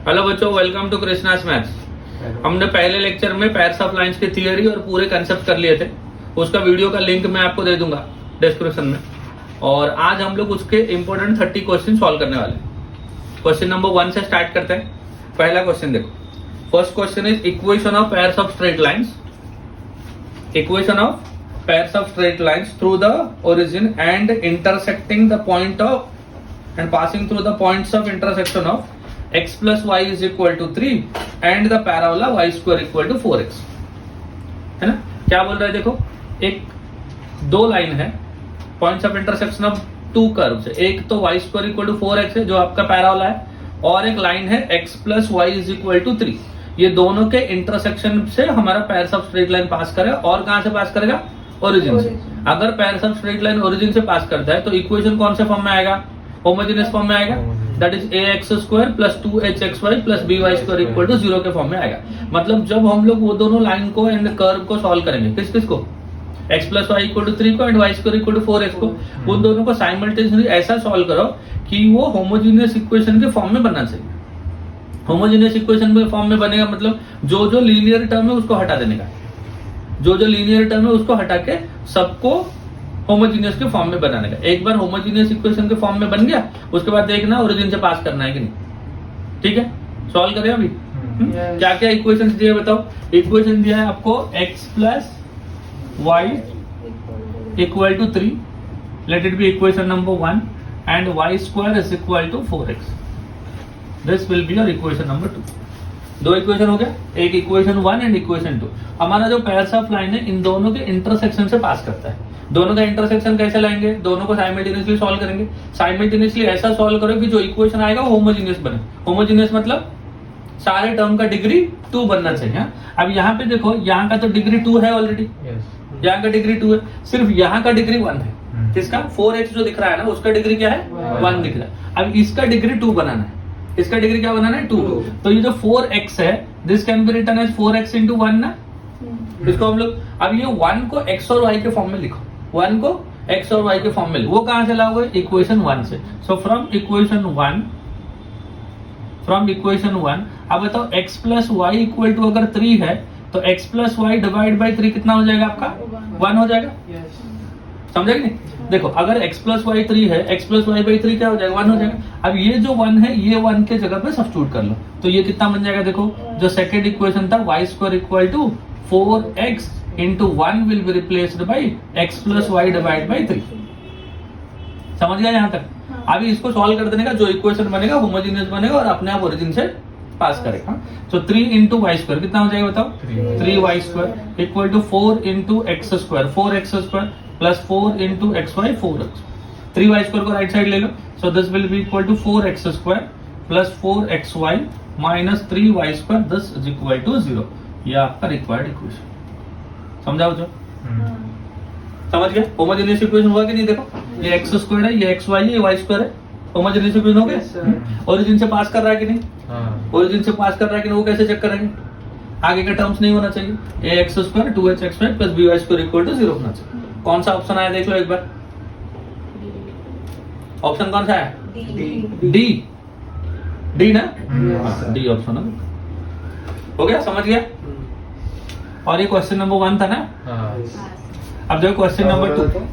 Hello बच्चों, welcome to Krishna's maths. हमने पहले लेक्चर में पेयर्स ऑफ लाइंस की थियरी और पूरे कंसेप्ट कर लिए थे। उसका वीडियो का लिंक मैं आपको दे दूंगा डिस्क्रिप्शन में। और आज हम लोग उसके इंपॉर्टेंट 30 क्वेश्चन सॉल्व करने वाले हैं। क्वेश्चन नंबर 1 से स्टार्ट करते हैं। पहला क्वेश्चन देखो। First question is equation of pairs of straight lines. Equation of pairs of straight lines through the origin and intersecting the point of and passing through the points of intersection of x plus y is equal to 3 and the parabola y square equal to 4x। है ना? क्या बोल रहा है देखो, एक दो line है, points of intersection of to curves है। एक तो y square equal to 4x है जो आपका पैराबोला है, और एक लाइन है x plus y is equal to 3। ये दोनों के इंटरसेक्शन से हमारा pairs of straight line pass करेगा। और कहां से पास करेगा? ओरिजिन से। अगर pairs of straight line origin से पास करता है तो इक्वेशन कौन से फॉर्म में आएगा? होमोजेनियस फॉर्म में आएगा। That is ax square plus 2hxy plus by square equal to 0 के फॉर्म में आएगा। मतलब जब हम लोग वो दोनों लाइन को एंड कर्व को सॉल्व करेंगे, किस किस को? x plus y equal to 3 को and y square equal to 4x को, उन दोनों को साइमल्टेनियसली ऐसा सॉल्व करो कि वो होमोजेनियस इक्वेशन के फॉर्म में बनना चाहिए। होमोजेनियस इक्वेशन के फॉर्म में बनेगा मतलब जो जो लीनियर टर्म है उसको हटा देने का, जो जो लीनियर टर्म है उसको हटा के सबको होमोजेनियस के फॉर्म में बनाने का। एक बार होमोजेनियस इक्वेशन के फॉर्म में बन गया, उसके बाद देखना ओरिजिन से पास करना है कि नहीं। ठीक है, सॉल्व करें अभी। क्या क्या इक्वेशन दिए बताओ। इक्वेशन दिया है आपको x plus y equal to 3, let it be equation number 1, and y square is equal to 4x। This will be your equation number 2। दो इक्वेशन हो गया, एक इक्वेशन 1 एंड इक्वेशन 2। हमारा जो पेयर्स ऑफ लाइन है इन दोनों के इंटरसेक्शन से पास करता है। दोनों का इंटरसेक्शन कैसे लाएंगे? दोनों को साइमल्टेनियसली सॉल्व करेंगे। साइमल्टेनियसली ऐसा सॉल्व करो कि जो इक्वेशन आएगा वो होमोजेनियस बने। होमोजेनियस मतलब सारे टर्म का डिग्री 2 बनना चाहिए। अब यहाँ पे देखो, यहाँ का तो डिग्री 2 है ऑलरेडी, यहाँ का डिग्री 2 है, सिर्फ यहाँ का डिग्री 1 है। किसका? 4x जो दिख रहा है ना, उसका डिग्री क्या है? 1 दिख रहा है। अब इसका डिग्री 2 बनाना है। इसका डिग्री क्या बनाना है? 2। तो ये जो 4x है, this can be written as 4x into 1 ना। इसको हम लोग अब ये 1 को x और y के फॉर्म में लिखो। 1 को x और y के फॉर्म में लिखो। वो कहां से लाओगे? इक्वेशन 1 से। सो फ्रॉम इक्वेशन 1 अब बताओ x plus y equal to अगर 3 है तो x plus y divide by 3 कितना हो जाएगा आपका? 1 हो जाएगा। समझे कि नहीं? देखो, अगर x प्लस वाई 3 है, x प्लस वाई बाई 3 क्या हो जाएगा? 1 हो जाएगा। अब ये जो 1 है, ये 1 के जगह पे सब्स्टिट्यूट कर लो, तो ये कितना बन जाएगा? देखो, जो सेकेंड इक्वेशन था y square equal to 4x into 1 will be replaced by x plus y divide by 3। समझ गया यहाँ तक? अभी इसको सॉल्व कर देने का, जो इक्वेशन बनेगा होमोजेनियस बनेगा और अपने आप ओरिजिन से पास करेगा। तो 3 इंटू वाई स्क्वायर कितना हो जाएगा बताओ? 3y square equal to 4 into x square, 4x square plus 4 into x y 4x। 3y square को राइट साइड ले लो, so this will be equal to 4x square plus 4xy minus 3y square, this is equal to 0। ये आपका required equation. समझा बच्चों? समझ गए? Homogeneous equation हुआ कि नहीं? देखो, ये x स्क्वायर है, ये xy है, ये y स्क्वायर है। होमोजेनियस इक्वेशन हो गया। ओरिजिन से पास कर रहा है कि नहीं? ओरिजिन से पास कर रहा है कि नहीं, वो कैसे चेक करेंगे? आगे का टर्म्स नहीं होना चाहिए। ax square 2hxy plus by square equal to 0 होना चाहिए। कौन सा ऑप्शन आया देख लो एक बार। ऑप्शन कौन सा है? डी ना? डी ऑप्शन हो गया। समझ गया? और ये क्वेश्चन नंबर 1 था ना। अब देखो question number 2।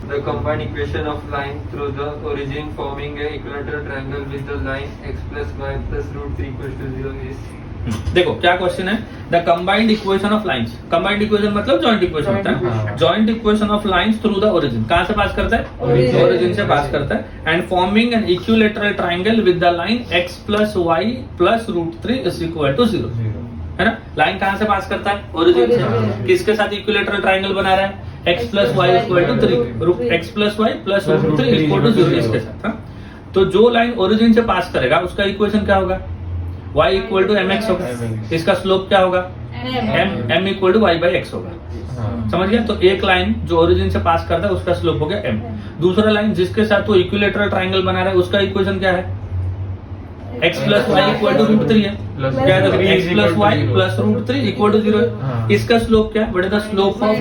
The combined equation of line through the origin forming a equilateral triangle with the line x plus y plus root 3 equals to 0 is। देखो क्या क्वेश्चन है। The combined equation of lines. Combined equation मतलब joint equation होता है। Joint equation of lines through the origin. कहां से पास करता है? ओरिजिन से पास करता है। And forming an equilateral triangle with the line x plus y plus root 3 is equal to 0। है ना? लाइन कहां से पास करता है? ओरिजिन से। किसके साथ इक्विलेटरल ट्राइंगल बना रहा है? x plus y equal to 3, x plus y plus root 3 equal to 0 इसके साथ। तो जो लाइन ओरिजिन से पास करेगा उसका इक्वेशन क्या होगा? y इक्वल टू mx होगा। इसका स्लोप क्या होगा? m equal to y by x होगा। समझ गया? तो एक लाइन जो ओरिजिन से पास करता है उसका स्लोप हो गया m। दूसरा लाइन जिसके साथ वो इक्विलेटरल ट्राइंगल बना रहा है उसका इक्वेशन क्या है? x plus y equal to root 3 है। क्या है? x plus y plus root 3 equal to 0 है। इसका स्लोप क्या है? What is the slope of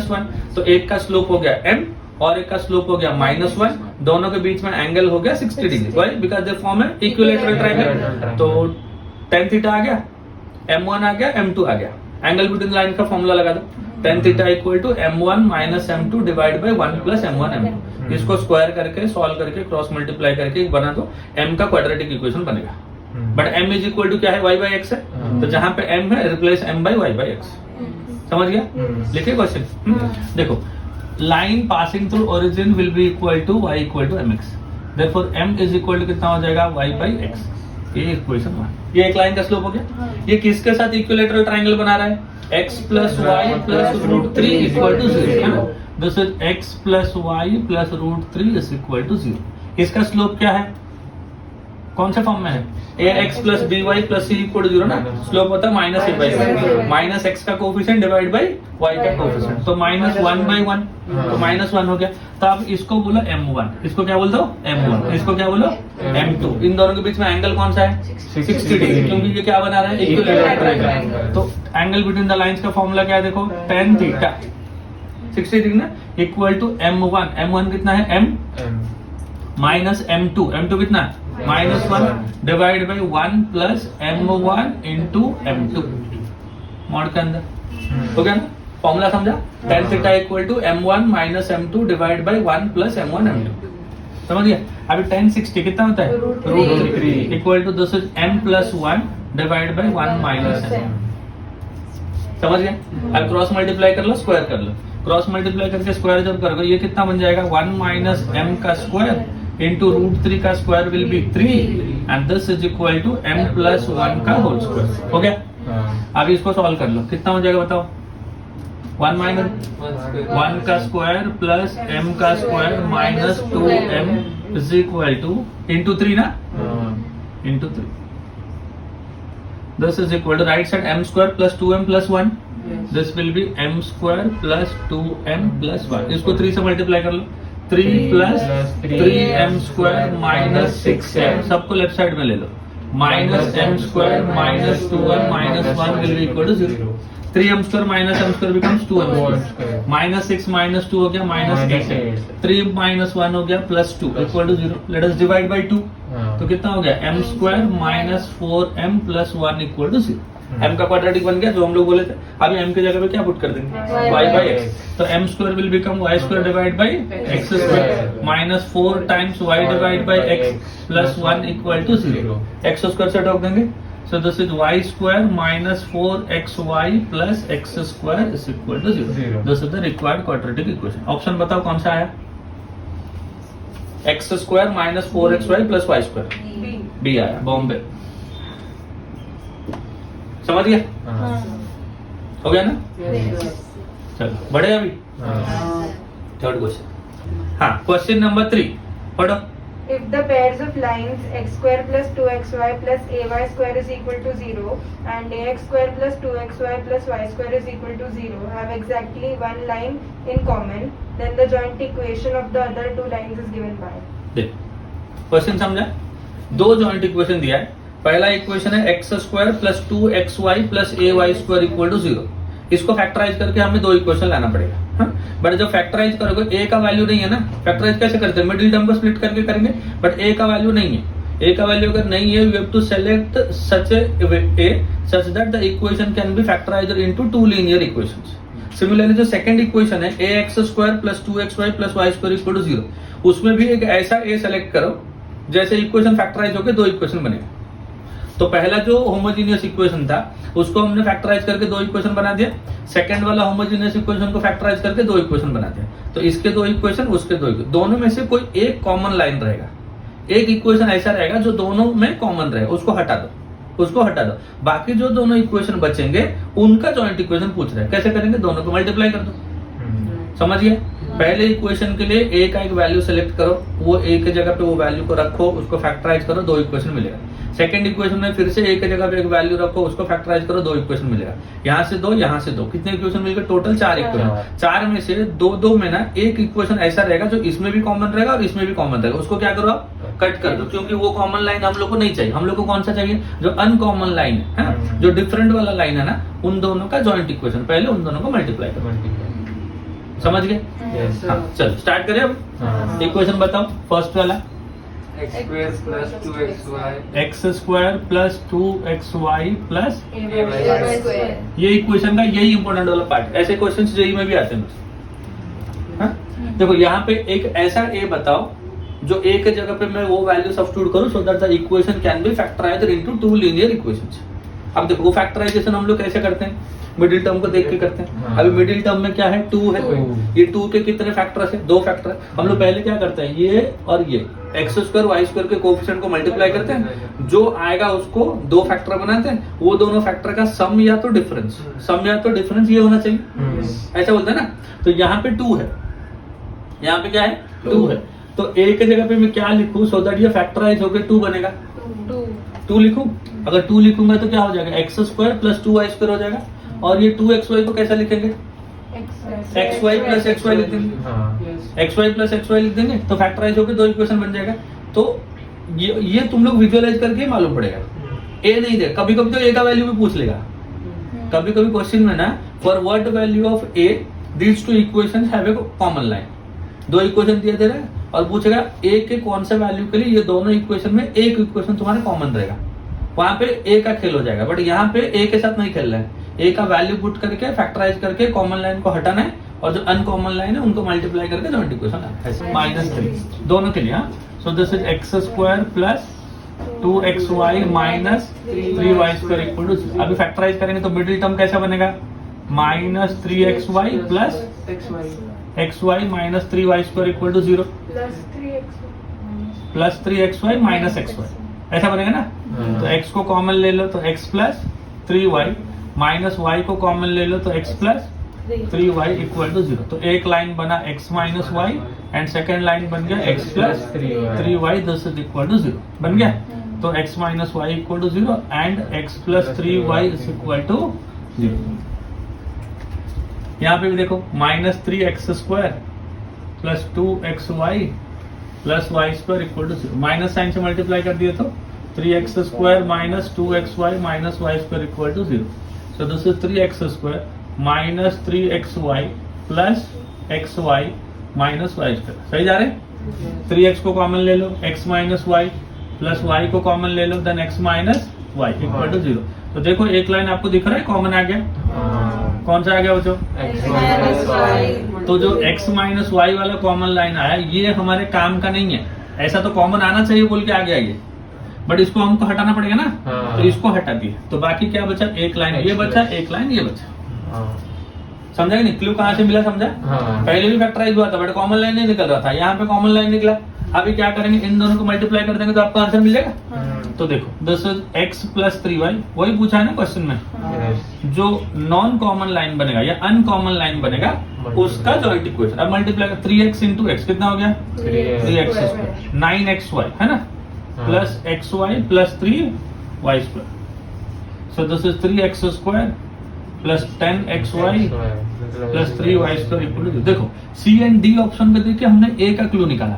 -1? तो एक का स्लोप हो गया m और एक का स्लोप हो गया -1, दोनों के बीच में एंगल हो गया 60 degree. Why? Because they form an equilateral triangle. तो tan थीटा आ गया, m1 आ गया, m2 आ गया। एंगल बिटवीन लाइन का फॉर्मूला लगा दो, tan theta equal to m1 minus m2 divide by 1 plus m1 m2। इसको स्क्वायर करके सॉल्व करके क्रॉस मल्टीप्लाई करके बना दो, m का क्वाड्रेटिक इक्वेशन बनेगा। But m is equal to क्या है? y बाई x है। तो जहां पे m है replace m by y by x। समझ गया? लिखिए क्वेश्चन। देखो, line passing through origin will be equal to y equal to mx। Therefore m is equal to कितना हो जाएगा? y by x। ये इक्वेशन 1। ये एक लाइन का स्लोप हो गया। ये किसके साथ इक्विलैटरल ट्रायंगल बना रहा है? x plus y plus root 3 equal to 0 है ना। This is x plus y plus root 3 is equal to 0। इसका स्लोप क्या है? कौन से फॉर्म में है? ax plus by plus c equal to 0 ना। स्लोप होता है minus a by y, minus x का कोफिशिएंट डिवाइड बाई y का कोफिशिएंट। तो माइनस 1 बाई 1, तो माइनस 1 हो गया। तो आप इसको बोलो m1, इसको क्या बोल दो? m1, इसको क्या बोलो? m2। इन दोनों के बीच में एंगल कौन सा है? 60 डिग्री, क्योंकि ये क्या बना रहा है? Equilateral triangle. तो एंगल बिटवीन द लाइंस का फॉर्मूला क्या है? देखो, tan थीटा 60 डिग्री ना इक्वल टू m1। m1 कितना है? m minus m2। m2 कितना है? -1 divide by 1 plus m1 into m2 mod के अंदर। हो गया ना? फॉर्मूला समझा? tan theta equal to m1 minus m2 divide by 1 plus m1 m2। समझ गया? अभी tan 60 कितना होता है? √3 equal to this is m plus 1 divide by 1 minus m। समझ गया? अब क्रॉस मल्टीप्लाई कर लो, स्क्वायर कर लो। क्रॉस मल्टीप्लाई करके स्क्वायर जब करोगे ये कितना बन जाएगा? 1 माइनस m का स्क्वायर इंटू √3 का square will be 3 and this is equal to m plus 1 का होल स्क्वायर। हो गया? अभी इसको सॉल्व कर लो, कितना हो जाएगा बताओ? 1 माइनस 1 का स्क्वायर प्लस m का square minus 2m is equal to into 3 ना, into 3। This is equal to right side m square plus 2m plus 1, this will be m square plus 2m plus 1। इसको 3 से multiply कर लो, 3 plus 3m square minus 6m, सबको left side में ले लो, minus m square minus 2m minus 1 will be equal to 0। 3m square minus m square becomes 2m square, minus 6 minus 2 हो गया minus 8, 3 minus 1 हो गया plus 2 equal to 0। Let us divide by 2, तो कितना हो गया? m square minus 4m plus 1 equal to 0। m का quadratic बन गया जो हम लोग बोले थे। अभी m की जगह पे क्या पुट कर देंगे? y by x। तो m square will become y square divide by x square minus 4 times y divide by x plus 1 equal to 0। x square से हटा देंगे, so this is y square minus 4xy plus x square is equal to 0। This is the required quadratic equation. Option बताओ कौन सा आया? x square minus 4xy plus y square, B आया, बॉम्बे। समझ गया? हो गया ना? चलो बढ़े अभी। Third question. हाँ, क्वेश्चन नंबर 3 पढ़ो। If the pairs of lines x square plus 2xy plus ay square is equal to 0 and ax square plus 2xy plus y square is equal to 0 have exactly one line in common, then the joint equation of the other two lines is given by। देख, question समझा? दो joint equation दिया है। पहला इक्वेशन है X square plus 2xy plus ay square equal to 0। इसको factorise करके हमें दो इक्वेशन लाना पड़ेगा। बट जब फैक्टराइज करोगे a का वैल्यू नहीं है ना, फैक्टराइज कैसे करते हैं? मिडिल टर्म को स्प्लिट करके करेंगे, बट a का वैल्यू नहीं है। a का वैल्यू अगर नहीं है, you have to select such a such that the equation can be factorized into two linear equations। Similarly जो सेकंड इक्वेशन है ax square plus 2xy plus y square equal to 0, उसमें भी एक ऐसा a सेलेक्ट करो जैसे equation factorise होकर दो इक्वेशन बनेगा। तो पहला जो होमोजीनियस इक्वेशन था उसको हमने फैक्टराइज करके दो इक्वेशन बना दिया, सेकंड वाला होमोजीनियस इक्वेशन को फैक्टराइज करके दो इक्वेशन बना दिया। तो इसके दो इक्वेशन, उसके दो इक्वेशन, दोनों में से कोई एक कॉमन लाइन रहेगा, एक इक्वेशन ऐसा रहेगा जो दोनों में कॉमन रहेगा, उसको हटा दो, उसको हटा दो। बाकी जो दोनों इक्वेशन बचेंगे उनका जॉइंट इक्वेशन पूछ रहे हैं, कैसे करेंगे? दोनों को मल्टीप्लाई कर दो। समझ गए? पहले इक्वेशन के लिए a का एक वैल्यू सेलेक्ट करो, वो a की जगह पे वो वैल्यू को रखो, उसको फैक्टराइज करो, दो इक्वेशन मिलेगा। सेकंड इक्वेशन में फिर से a की जगह पे एक वैल्यू रखो, उसको फैक्टराइज करो, दो इक्वेशन मिलेगा। यहाँ से दो, यहाँ से दो, कितने इक्वेशन मिलेगा? Total 4 equation. 4 में से दो में ना एक इक्वेशन ऐसा रहेगा जो इसमें भी कॉमन रहेगा और इसमें भी कॉमन रहेगा, उसको क्या करो आप? कट कर दो, क्योंकि वो कॉमन लाइन हम लोग को नहीं चाहिए। हम लोग को कौन सा चाहिए? जो अनकॉमन लाइन है, जो डिफरेंट वाला लाइन है ना, उन दोनों का जॉइंट इक्वेशन। पहले उन दोनों को मल्टीप्लाई करो। समझ गए? Yes, sir. हाँ, चलो स्टार्ट करें अब। हाँ। इक्वेशन बताओ, फर्स्ट वाला X square plus 2xy x square plus 2xy plus square. ये इक्वेशन का यही इंपॉर्टेंट वाला पार्ट। ऐसे क्वेश्चंस जेई में भी आते हैं। हाँ? देखो यहाँ पे एक ऐसा ए बताओ जो ए के जगह पे मैं वो वैल्यू सब्स्टिट्यूट करूं so that the equation can be factorised into two linear equations. अब देखो वो फैक्टराइजेशन हम लोग कैसे करते हैं, मिडिल टर्म को देख के करते हैं। हाँ। अभी मिडिल टर्म में क्या है, 2 है। ये 2 के कितने फैक्टर्स है, 2 फैक्टर है। हम लोग पहले क्या करते हैं, ये और ये एक्स स्क्वायर वाई स्क्वायर के कोएफिशिएंट को मल्टीप्लाई करते हैं, जो आएगा उसको 2 फैक्टर बनाते हैं, वो दोनों फैक्टर का सम या तो डिफरेंस, सम या तो डिफरेंस ये होना चाहिए, ऐसा बोलते हैं ना। तो यहाँ पे 2 है, यहाँ पे क्या है 2 है, तो ए के जगह पे मैं क्या लिखूं सो दैट ये फैक्टराइज होकर 2 बनेगा। 2 लिखूं, अगर 2 लिखूंगा तो क्या हो जाएगा, x square plus 2y square हो जाएगा। और ये 2xy को कैसा लिखेंगे, xy प्लस xy लिख देंगे, xy प्लस xy लिख देंगे, तो फैक्टराइज होकर 2 इक्वेशन बन जाएगा। तो ये तुम लोग विजुअलाइज करके ही मालूम पड़ेगा। ए नहीं दे, कभी कभी तो ए का वैल्यू भी पूछ लेगा, कभी कभी क्वेश्चन में ना, for what value of A these two equations have a common line. 2 equation दिया दे रहा है और पूछेगा ए के कौन से वैल्यू के लिए ये दोनों इक्वेशन में एक इक्वेशन तुम्हारा कॉमन रहेगा, वहां पे ए का खेल हो जाएगा। बट यहाँ पे ए के साथ नहीं खेल रहा है, ए का वैल्यू पुट करके फैक्टराइज करके कॉमन लाइन को हटाना है और जो अनकॉमन लाइन है उनको मल्टीप्लाई करके जॉइंट इक्वेशन -3 दोनों के लिए। हाँ, so this is x square plus 2xy minus 3y square equal to, अभी फैक्टराइज करेंगे तो मिडिल टर्म कैसा बनेगा, -3xy plus xy minus 3y square equal to 0 plus 3xy minus xy, ऐसा बनेगा ना। तो x को कॉमन ले लो तो x plus 3y minus y को कॉमन ले लो तो x plus 3y equal to 0। तो एक लाइन बना x minus y and second line बन गया x plus 3y this is equal to 0 बन गया। तो x minus y equal to 0 and x plus 3y is equal to 0। यहाँ पे भी देखो -3x square plus 2xy plus y square equal to 0, minus sign से मल्टीप्लाई कर दिए तो 3x square minus 2xy minus y square equal to 0। So this is 3x square minus 3xy plus xy minus y square, सही जा रहे हैं। 3x को common ले लो, x minus y plus y को कॉमन ले लो, then x minus y equal to 0। तो देखो एक लाइन आपको दिख रहा है कॉमन आ गया, कौन सा आ गया बच्चों, तो जो x माइनस वाई वाला कॉमन लाइन आया ये हमारे काम का नहीं है, ऐसा तो कॉमन आना चाहिए बोल के आगे आइए, बट इसको हमको हटाना पड़ेगा ना। तो इसको हटा दिए तो बाकी क्या बचा, एक लाइन ये बचा, एक लाइन ये बचा। समझा कि नहीं, क्लू कहाँ से मिला समझा। पहले भी फैक्टराइज हुआ था बट कॉमन लाइन नहीं निकल रहा था, यहाँ पे कॉमन लाइन निकला। अभी क्या करेंगे, इन दोनों को मल्टीप्लाई कर देंगे तो आपका आंसर मिल जाएगा। तो देखो this is x plus 3y, वही पूछा है ना क्वेश्चन में, जो नॉन कॉमन लाइन बनेगा या अनकॉमन लाइन बनेगा उसका जॉइंट इक्वेशन। अब मल्टीप्लाई 3x इंटू एक्स कितना हो गया, 3x स्क्वायर 9xy है ना, plus xy plus 3y square. So this is 3x square plus 10xy plus 3y square equal to. देखो सी एंड डी ऑप्शन पे देखिए हमने ए का क्लू निकाला।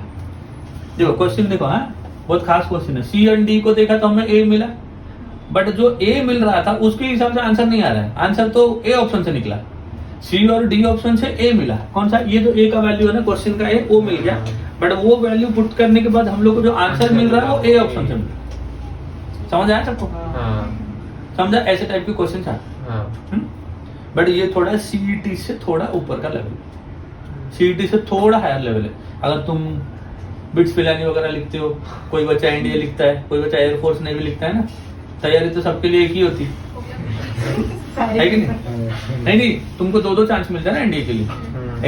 देखो क्वेश्चन देखो, हाँ बहुत खास क्वेश्चन है। सी एंड डी को देखा तो हमें ए मिला, बट जो ए मिल रहा था उसके हिसाब से आंसर नहीं आ रहा है, आंसर तो ए ऑप्शन से निकला। सी और डी ऑप्शन से ए मिला, कौन सा, ये जो ए का वैल्यू है ना क्वेश्चन का ए, वो मिल गया, बट वो वैल्यू पुट करने के बाद हम लोग को जो आंसर मिल रहा है वो ए ऑप्शन से मिला। समझ आया सबको, समझा, ऐसे टाइप के क्वेश्चन था। बट ये थोड़ा सीईटी से थोड़ा ऊपर का लेवल, सीईटी से थोड़ा हायर लेवल है। अगर तुम बिट्स पिलानी वगैरह लिखते हो, कोई बच्चा एनडीए लिखता है, कोई बच्चा एयरफोर्स नेवी लिखता है ना, तैयारी तो सबके लिए एक ही होती है कि नहीं। नहीं, तुमको 2-2 चांस मिलता है ना एनडीए के लिए,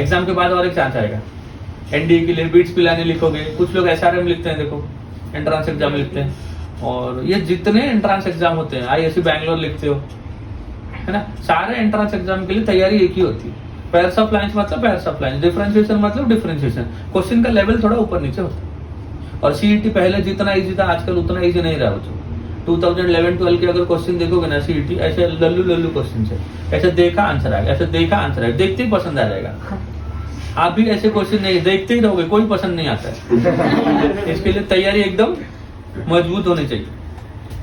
एग्जाम के बाद और एक चांस आएगा। एनडीए के लिए बिट्स पिलानी लिखोगे, कुछ लोग एसआरएम लिखते हैं, देखो एंट्रांस एग्जाम लिखते हैं, और ये जितने एंट्रांस एग्जाम होते हैं, आईआईएससी बैंगलोर लिखते हो है ना, सारे एंट्रांस एग्जाम के लिए तैयारी एक ही होती है। पेयर्स ऑफ लाइंस मतलब पेयर्स ऑफ लाइंस, डिफरेंशिएशन मतलब डिफरेंशिएशन, क्वेश्चन का लेवल थोड़ा ऊपर नीचे होता है। और सीईटी पहले जितना इजी था आजकल उतना इजी नहीं रहा बच्चों। 2011-12 के अगर क्वेश्चन देखोगे ना सीईटी, ऐसे लल्लू क्वेश्चन से, ऐसे देखा आंसर आएगा, ऐसे देखा आंसर आएगा, देखते ही पसंद आ जाएगा। आप भी ऐसे क्वेश्चन नहीं देखते ही रहोगे, कोई पसंद नहीं आता है। इसके लिए तैयारी एकदम मजबूत होनी चाहिए।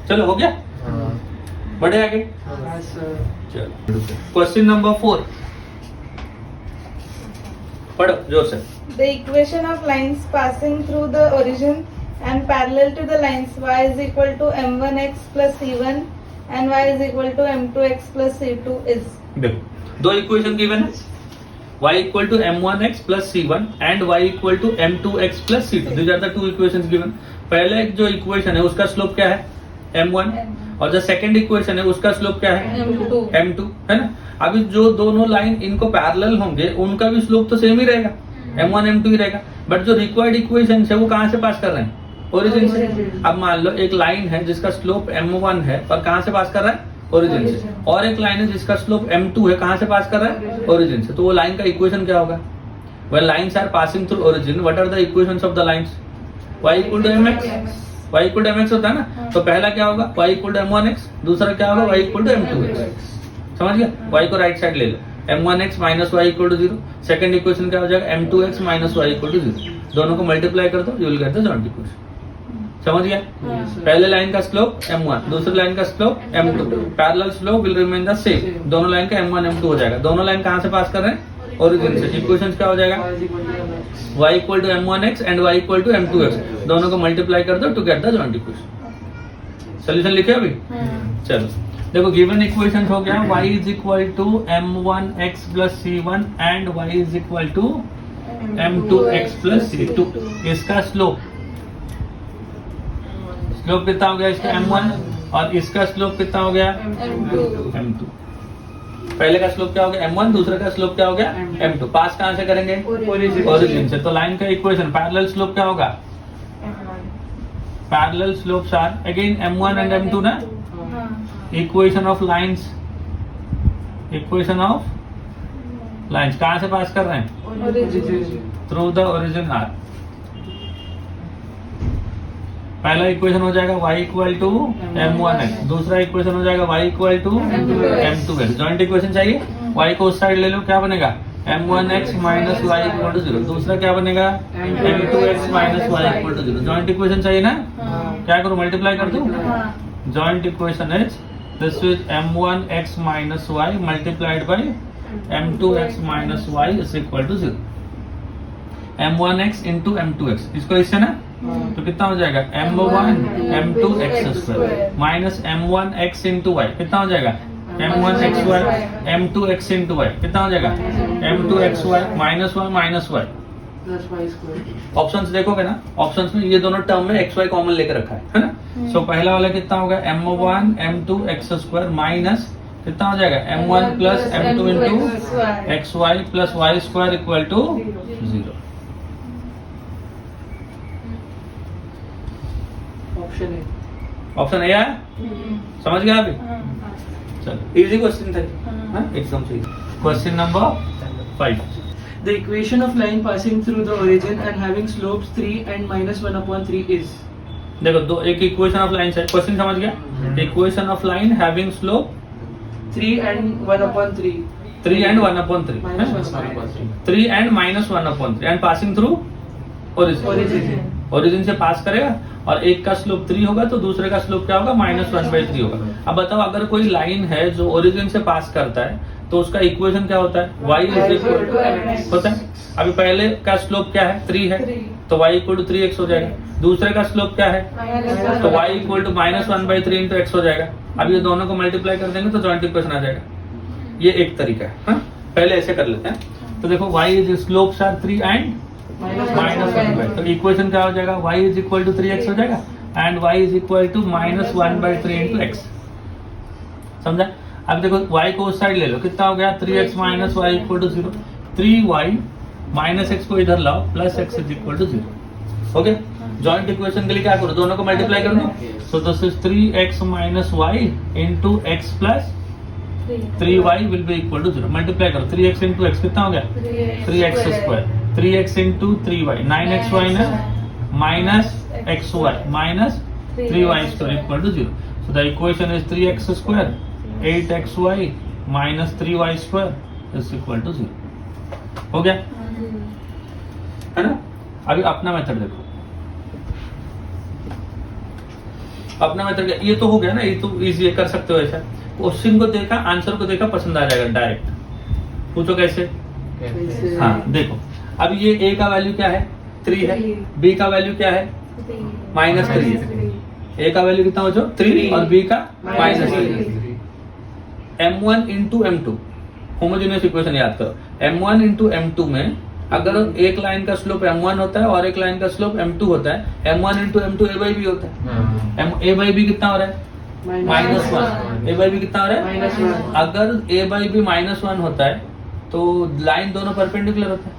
चलो हो गया, बढ़े आगे। चलो क्वेश्चन नंबर 4, पढ़ो जोर से। The equation of lines passing through the origin and parallel to the lines y is equal to m1x plus c1 and y is equal to m2x plus c2 is. देखो दो equation given है, y equal to m1x plus c1 and y equal to m2x plus c2। These are the two equations given. पहले जो equation है उसका slope क्या है m1 और जो सेकंड इक्वेशन है उसका स्लोप क्या है m2 है ना। अभी जो दोनों लाइन इनको पैरेलल होंगे उनका भी स्लोप तो सेम ही रहेगा, m1 m2 ही रहेगा, बट जो रिक्वायर्ड इक्वेशन है वो कहाँ से पास कर रहे हैं, ओरिजिन से। अब मान लो एक लाइन है जिसका स्लोप m1 है और कहाँ से पास कर रहा है, ओरिजिन से, और एक लाइन है जिसका स्लोप m2 है, कहाँ से पास कर रहा है, ओरिजिन से। तो वो लाइन का इक्वेशन क्या होगा, when lines are passing through origin what are the equations of the lines, y equal to mx, y equal to mx होता है ना। तो पहला क्या होगा, y इक्वल टू m1x, दूसरा क्या होगा, y इक्वल टू m2x। समझ गया, y को राइट साइड ले लो, m1x minus y equal to 0। Second equation क्या हो जाएगा, m2x minus y equal to 0। दोनों को मल्टीप्लाई कर दो, you will get the joint equation. समझ गया, पहले लाइन का स्लोप m1, दूसरी लाइन का slope m2, parallel slope will remain the same. दोनों लाइन का m1 m2 हो जाएगा। दोनों लाइन कहां से पास कर रहे हैं, ओरिजिन से। इक्वेशंस क्या हो जाएगा, y equal to m1x and y equal to m2x। दोनों को मल्टीप्लाई कर दो to get the joint equation. Solution लिखे अभी, चलो देखो गिवन इक्वेशन हो गया, y is equal to m1x plus c1 and y is equal to m2x plus c2। इसका स्लोप कितना हो गया, इसका m1 और इसका स्लोप कितना हो गया, m2। पहले का स्लोप क्या हो गया, m1, दूसरे का स्लोप क्या हो गया, m2। पास कहां से करेंगे, ओरिजिन से। तो लाइन का इक्वेशन पैरेलल स्लोप क्या होगा, parallel slopes are again m1 and m2 ना। Equation of lines, equation of lines कहां से पास कर रहे हैं, थ्रू द ओरिजिन आर। पहला इक्वेशन हो जाएगा y इक्वल टू m1x, दूसरा इक्वेशन हो जाएगा y equal to m2x। Joint equation चाहिए, y को उस साइड ले लो, क्या बनेगा m1x minus y equal to 0। दूसरा क्या बनेगा m2x minus y equal to 0। Joint equation चाहिए ना, क्या करूं, मल्टीप्लाई कर दूं। Joint equation is this is m1x minus y multiplied by m2x minus y is equal to 0। m1x into m2x, इसको इससे ना, तो कितना हो जाएगा m1 m2 x square minus m1 x into y, कितना हो जाएगा m1 xy m2 x into y, कितना हो जाएगा m2 xy minus y options देखोगे ना, ऑप्शंस में ये दोनों टर्म में xy कॉमन लेकर रखा है ना। सो पहला वाला कितना होगा m1 m2 x square minus कितना हो जाएगा m1 plus m2 into xy plus y square equal to 0। Option A है, समझ गया अभी। चलो इजी क्वेश्चन था, एकदम सही। Question number 5। The equation of line passing through the origin and having slopes 3 and minus 1/3 is. देखो दो, एक इक्वेशन ऑफ लाइन है, क्वेश्चन समझ गया। Equation of line having slope 3 and 1/3. 3 and 1/3, Minus 1/3. 3 and minus 1/3 and passing through origin. Origin से pass करेगा और एक का स्लोप 3 होगा तो दूसरे का स्लोप क्या होगा, -1/3 होगा। अब बताओ अगर कोई लाइन है जो ओरिजिन से पास करता है तो उसका इक्वेशन क्या होता है, y इज इक्वल टू होता है। अभी पहले का स्लोप क्या है, 3 है, तो y इक्वल टू 3x हो जाएगा। दूसरे का स्लोप क्या है, तो y equal to -1/3 into x हो जाएगा। अब ये दोनों को मल्टीप्लाई कर देंगे तो जॉइंट इक्वेशन आ जाएगा। ये एक तरीका है, हाँ? पहले ऐसे कर लेते हैं। तो देखो y is slopes are 3 and -1/3, तो इक्वेशन क्या हो जाएगा, y is equal to 3x हो जाएगा and y is equal to -1/3 into x। समझा। अब देखो y को उस साइड ले लो, कितना हो गया 3x minus y equal to 0। 3y minus x को इधर लाओ plus x is equal to 0। Okay, joint equation के लिए क्या करो, दोनों को मल्टीप्लाई कर दो। So this is 3x minus y into x plus 3y will be equal to 0। Multiply करो, 3x इंटू x कितना हो गया 3x square, 3x into 3y 9xy ना minus xy minus 3y square equal to 0। So the equation is 3x square 8xy minus 3y square is equal to 0। हो गया, है ना। अभी अपना मेथड देखो, अपना मेथड ये तो हो गया ना, ये तो इजी कर सकते हो। ऐसा क्वेश्चन को देखा, आंसर को देखा, पसंद आ जाएगा, डायरेक्ट पूछो कैसे। हाँ देखो, अब ये a का वैल्यू क्या है 3 है, b का वैल्यू क्या है -3 है। a का वैल्यू कितना बचो 3 और b का -3। m1 into m2 homogeneous equation याद करो। m1 इंटू m2 में अगर एक लाइन का स्लोप m1 होता है और एक लाइन का स्लोप m2 होता है, m1 into m2 a by b होता है। a by b कितना हो रहा है -1। a by b कितना हो रहा है -1। अगर a by b -1 होता है तो लाइन दोनों परपेंडिकुलर होता है।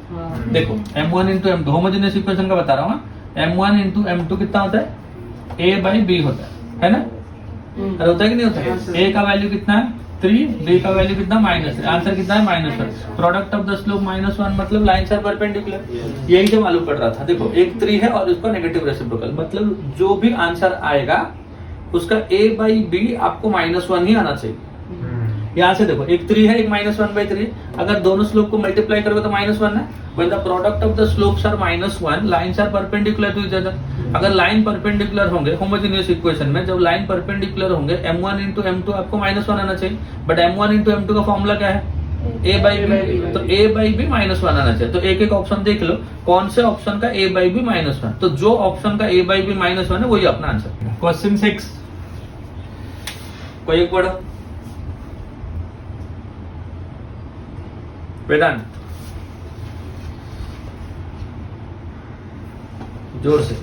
देखो m1 into m2 homogeneous equation का बता रहा हूँ, m1 इंटू m2 कितना होता है a by b होता है ना? अरे होता है कि नहीं होता है? a का वैल्यू कितना है 3, b का वैल्यू कितना -3। आंसर कितना है -1। प्रोडक्ट ऑफ द स्लोप -1 मतलब लाइन्स आर परपेंडिकुलर। यही से मालूम पड़ रहा था। देखो एक 3 है और उसका नेगेटिव रेसिप्रोकल, मतलब जो भी आंसर आएगा उसका a by b आपको -1 ही आना चाहिए। यहाँ से देखो एक 3 है एक -1/3, अगर दोनों स्लोप को मल्टीप्लाई करोगे तो -1 है। When the product of the slopes are -1, lines are perpendicular to each other। अगर लाइन परपेंडिकुलर होंगे होमोजेनियस इक्वेशन में, जब लाइन परपेंडिकुलर होंगे m1 इंटू m2 आपको -1 आना चाहिए, बट m1 इंटू m2 का फॉर्मूला क्या है a by b, तो a by b -1 आना चाहिए। तो एक एक ऑप्शन देख लो कौन से ऑप्शन का a by b -1, तो जो ऑप्शन का a by b -1 है वही अपना आंसर। क्वेश्चन 6 कोई एक पढ़ो वेदांत, जोर से।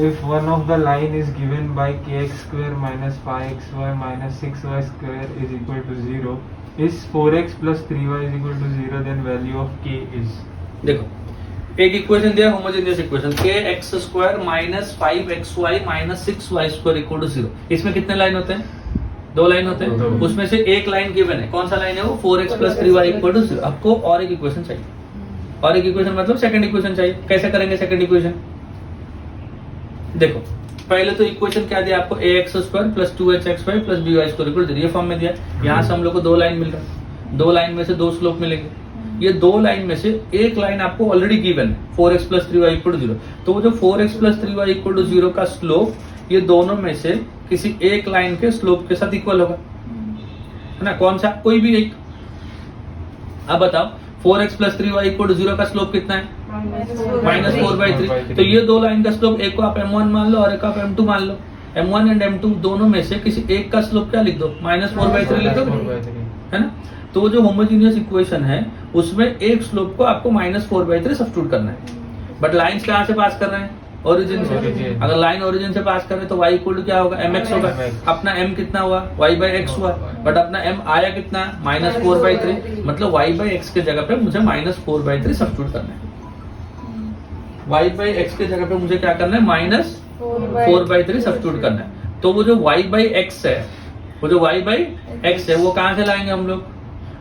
If one of the line is given by kx square minus 5xy minus 6y square is equal to 0, is 4x plus 3y is equal to 0, then value of k is। देखो एक equation दिया homogeneous equation kx square minus 5xy minus 6y square equal to 0। इसमें कितने line होते हैं 2 line होते हैं, उसमें से एक लाइन गिवन है। कौन सा लाइन है वो 4x plus 3y equal to 0। आपको और एक इक्वेशन चाहिए, और एक इक्वेशन मतलब सेकंड इक्वेशन चाहिए। कैसे करेंगे सेकंड इक्वेशन? देखो पहले तो इक्वेशन क्या दिया आपको ax square plus 2hxy plus by square equal 0, ये फॉर्म में दिया। यहाँ से हम लोग को 2 लाइन मिल रहा है, 2 लाइन में से 2 स्लोप मिलेंगे। ये 2 लाइन में से एक लाइन आपको ऑलरेडी गिवन है 4x plus 3y equal to 0, तो वो जो 4x plus 3y equal to 0 का स्लोप ये दोनों में से किसी एक लाइन के स्लोप के साथ इक्वल होगा, है ना? कौन सा? कोई भी एक। अब बताओ 4x plus 3y equal to 0 का स्लोप कितना है -4/3। तो ये 2 लाइन का स्लोप, एक को आप m1 मान लो और एक को आप m2 मान लो। m1 एंड m2 दोनों में से किसी एक का स्लोप क्या लिख दो -4/3 लिख दो, है ना? तो जो होमोजेनियस इक्वेशन है उसमें एक स्लोप को आपको -4/3 सब्स्टिट्यूट करना है। बट लाइंस कहाँ से पास कर रहे हैं? ओरिजिन से। अगर लाइन ओरिजिन से पास करें तो y इक्वल टू क्या होगा mx होगा। अपना m कितना हुआ y/x हुआ, बट अपना m आया कितना -4/3, मतलब y/x के जगह पे मुझे -4/3 सब्स्टिट्यूट करना है। y/x के जगह पे मुझे क्या करना है -4/3 सब्स्टिट्यूट करना है। तो वो जो y/x है, वो जो y/x है वो कहाँ से लाएंगे हम लोग?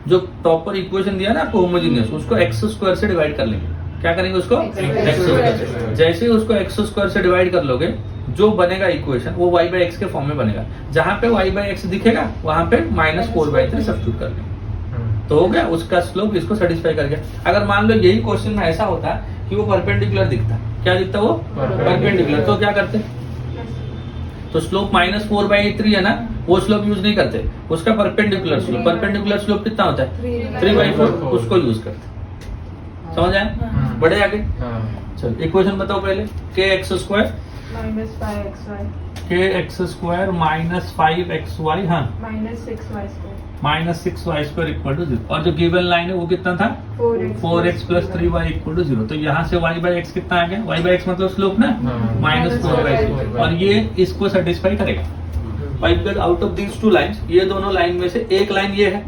जो प्रॉपर इक्वेशन दिया ना आपको होमोजेनियस, उसको x स्क्वायर से डिवाइड कर लेंगे। क्या करेंगे उसको? x square. जैसे ही उसको x स्क्वायर से डिवाइड कर लोगे, जो बनेगा इक्वेशन वो y/x के फॉर्म में बनेगा। जहां पे y/x दिखेगा वहां पे -4/3 सब्स्टिट्यूट कर लेंगे, तो हो गया उसका स्लोप इसको सेटिस्फाई कर गया। अगर मान लो यही क्वेश्चन में ऐसा होता कि वो परपेंडिकुलर दिखता, क्या दिखता वो? परपेंडिकुलर। तो क्या करते? तो स्लोप -4/3 है ना, वो स्लोप यूज नहीं करते, उसका परपेंडिकुलर स्लोप। परपेंडिकुलर स्लोप कितना होता है 3/4, उसको यूज करते। समझ आया? बढ़े आगे? चलो इक्वेशन बताओ पहले। kx square -5xy kx square -5xy हाँ -6y square -6y square equal to 0। और जो गिवन लाइन है वो कितना था 4x plus 3y equal to 0। तो यहाँ से y/x कितना आ गया? y/x मतलब स्लोप ना -4/3, और ये इसको सेटिस्फाई करेगा। Because out of these 2 lines, ये दोनों लाइन में से एक लाइन ये है,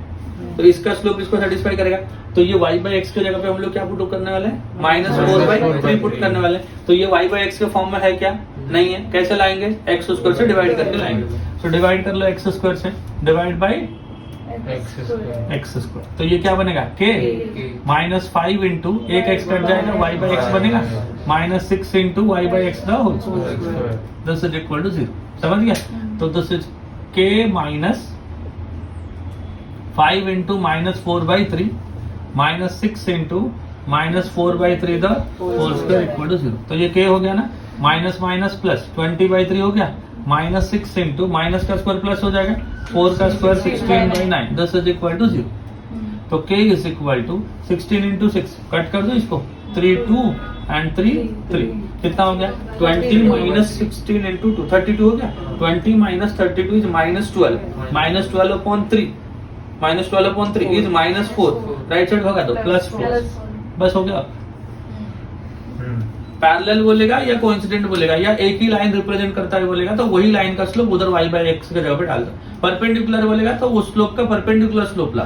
तो इसका स्लोप इसको सेटिस्फाई करेगा। तो ये y/x के जगह पे हम लोग क्या पुट करने वाले हैं? -4/3 पुट करने वाले हैं। तो ये y/x के फॉर्म में है क्या? नहीं है। कैसे लाएंगे? x स्क्वायर से डिवाइड करके लाएंगे। तो डिवाइड कर लो x स्क्वायर से, डिवाइड बाई x स्क्वायर। तो ये क्या बनेगा? k -5 इंटू एक x कट जाएगा, y/x बनेगा -6 into y/x the whole square, this is equal to 0। समझ गया? तो this is k -5 into -4/3 -6 into -4/3 the whole square equal to 0। तो ये k हो गया ना, माइनस माइनस प्लस 20/3 हो गया, -6 इंटू माइनस का स्क्वायर प्लस हो जाएगा, 4 का स्क्वायर 16/9, 10 इज इक्वल टू 0। तो k is equal to 16 into 6, cut कर दो इसको, 3 2 एंड 3 3, कितना हो गया 20 माइनस 16 इंटू 2, 32 हो गया। 20 minus 32 is minus 12, minus 12 upon 3, minus 12 upon 3 is minus 4, right side होगा तो प्लस 4, बस हो गया। पैरेलल बोलेगा या कोइंसिडेंट बोलेगा या एक ही लाइन रिप्रेजेंट करता है बोलेगा तो वही लाइन का स्लोप उधर y बाय x की जगह पे डाल दो। परपेंडिकुलर बोलेगा तो उस स्लोप का परपेंडिकुलर स्लोप ला,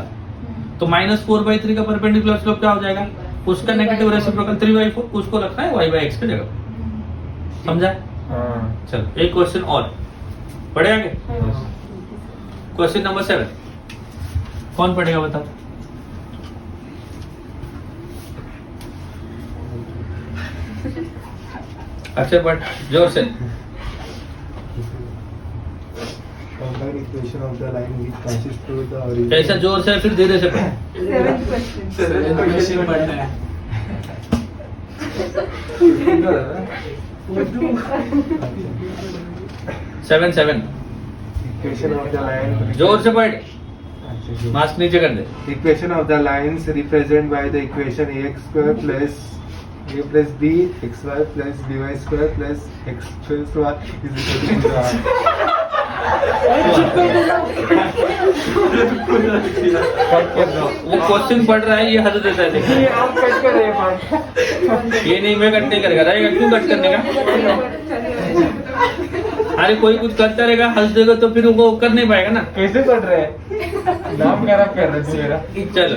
तो -4/3 का परपेंडिकुलर स्लोप क्या हो जाएगा, उसका नेगेटिव रेसिप्रोकल 3/4, उसको रखना है y बाय x की जगह। समझा? चलो एक क्वेश्चन और पढ़े आगे। क्वेश्चन नंबर 7 कौन पढ़ेगा बताओ? अच्छा बट जोर से। Combine equation of the line which passes through the origin. ऐसा जोर से फिर धीरे से पढ़ो। 7th question. पढ़ना है। 7 Equation of the line. जोर से पढ़, अच्छा, मास्क नीचे कर दे। Equation of the lines represented by the equation ax square plus a plus b xy plus by square plus x plus y is equal to 0. वो question पढ़ रहा है, ये हद देता है देखो। ये आप कट कर रहे हैं बात। ये नहीं मैं कट नहीं करेगा, रहेगा क्यों कट करने का? अरे कोई कुछ करता रहेगा, हंस देगा तो फिर वो कर नहीं पाएगा ना। कैसे कट रहे हैं? नाम खराब कर रहे थे मेरा। चलो